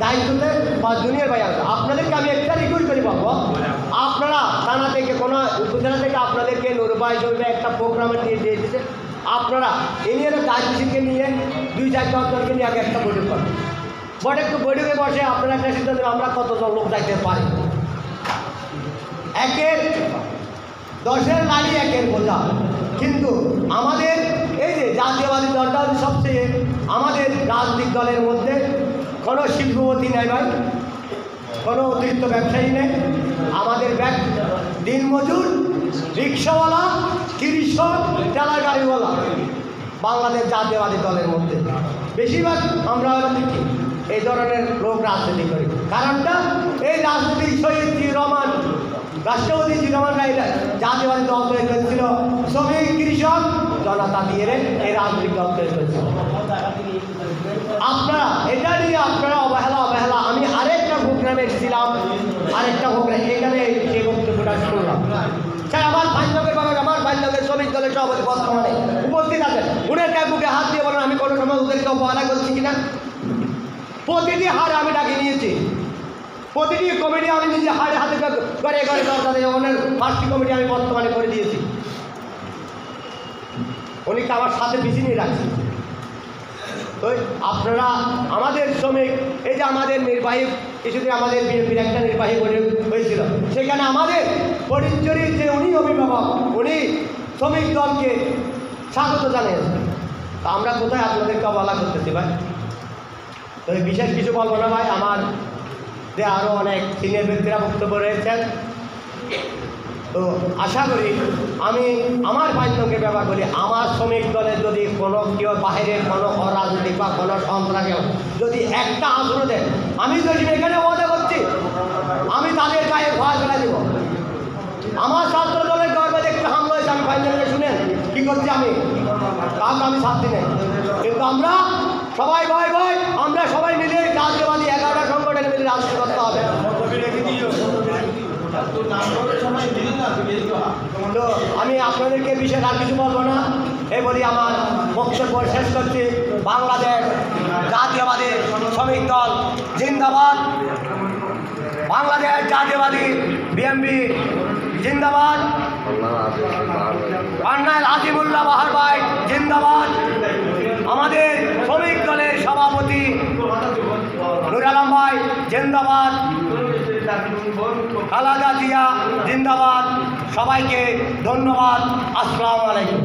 M: দায়িত্বতে বা জুনিয়র ভাই আছে, আপনাদেরকে আমি একটা রিকোয়েস্ট করি বলবো, আপনারা থানা থেকে কোনো উপজেলা থেকে আপনাদেরকে নুরবাই জরুরি একটা প্রোগ্রামে দিয়ে দিয়েছে, আপনারা ইউনিয়নের দায়িত্বশীলকে নিয়ে 2-4 জনকে নিয়ে আগে একটা বৈঠক করেন। বৈঠকে বসে আপনারা একটা সিদ্ধান্ত আমরা কতজন লোক যাইতে পারি। 10-এর নারী 1-এর বোঝা। কিন্তু আমাদের এই যে জাতীয়বাদী দলটা সবচেয়ে আমাদের রাজনৈতিক দলের মধ্যে কোনো শিল্পপতি নেই ভাই, কোনো অতিরিক্ত ব্যবসায়ী নেই। আমাদের দিনমজুর, রিক্সাওয়ালা, কৃষক, ঠেলা গাড়িওয়ালা বাংলাদেশ জাতীয়বাদী দলের মধ্যে বেশিরভাগ আমরা দেখি এই ধরনের লোক রাজনীতি করি। কারণটা এই রাজনীতি শহীদ জিয়াউর রহমান, রাষ্ট্রপতি জিয়াউর রহমান জাতীয়বাদী দল তৈরি করেছিল, শ্রমিক কৃষক জনতা দিয়ে এই রাজনৈতিক দল তৈরি করেছিল। আপনারা এটা নিয়ে আপনারা অবহেলা। আমি আরেকটা প্রোগ্রামে এসেছিলাম, আরেকটা প্রোগ্রাম এখানে সেই বক্তব্যটা শুনলাম। স্যার আমার বান্ধবের শ্রমিক দলের সভাপতি বর্তমানে উপস্থিত আছেন, উনের গায়ে বুকে হাত দিয়ে বলেন আমি কোনো সময় ওদেরকে অবহেলা করছি কিনা। প্রতিটি হারে আমি ডাকি নিয়েছি, প্রতিটি কমিটি আমি নিজে হাতে করে ওনার 5টি কমিটি আমি বর্তমানে করে দিয়েছি। উনিকে আমার সাথে বেশি নিয়ে রাখছি। তো আপনারা আমাদের শ্রমিক, এই যে আমাদের নির্বাহী কিছুদিন আমাদের বিএনপির একটা নির্বাহী হয়েছিল, সেখানে আমাদের ফটিকছড়ির যে উনি অভিভাবক, উনি শ্রমিক দলকে স্বাগত জানিয়েছেন। তা আমরা কোথায় আপনাদেরকে অবহেলা করতেছি ভাই? তো বিশেষ কিছু বলবো না ভাই, আমার যে আরও অনেক সিনিয়র ব্যক্তিরা বক্তব্য রয়েছেন। তো আশা করি আমি আমার বান্ধবকে ব্যবহার করি, আমার শ্রমিক দলে যদি কোনো কেউ বাহিরের কোনো অরাজনৈতিক বা কোনো সন্ত্রাসী যদি একটা আসন দেয়, আমি যদি এখানে ওয়াদা করছি আমি তাদের গায়ে ভয় ফেলে দেব। আমার ছাত্র দলের গর্বে একটু হামলা হয়েছে, আমি বান্ধবকে শুনেন কী করছি, আমি কাউকে আমি শাস্তি নেই। কিন্তু আমরা সবাই আমরা সবাই মিলে জাতীয়বাদী 11টা সংগঠনে মিলে রাজনীতি করতে হবে। তো আমি আপনাদেরকে বিশেষ আর কিছু বলবো না, এই বলি আমার বক্তব্য শেষ করছি। বাংলাদেশ জাতীয়বাদী শ্রমিক দল জিন্দাবাদ, বাংলাদেশ জাতীয়বাদী বিএনপি জিন্দাবাদ, কর্নেল আজিমুল্লাহ বাহার ভাই জিন্দাবাদ, আমাদের শ্রমিক দলের সভাপতি নুর আলম ভাই জিন্দাবাদ, খালেদা জিয়া জিন্দাবাদ। সবাইকে ধন্যবাদ। আসসালামু আলাইকুম।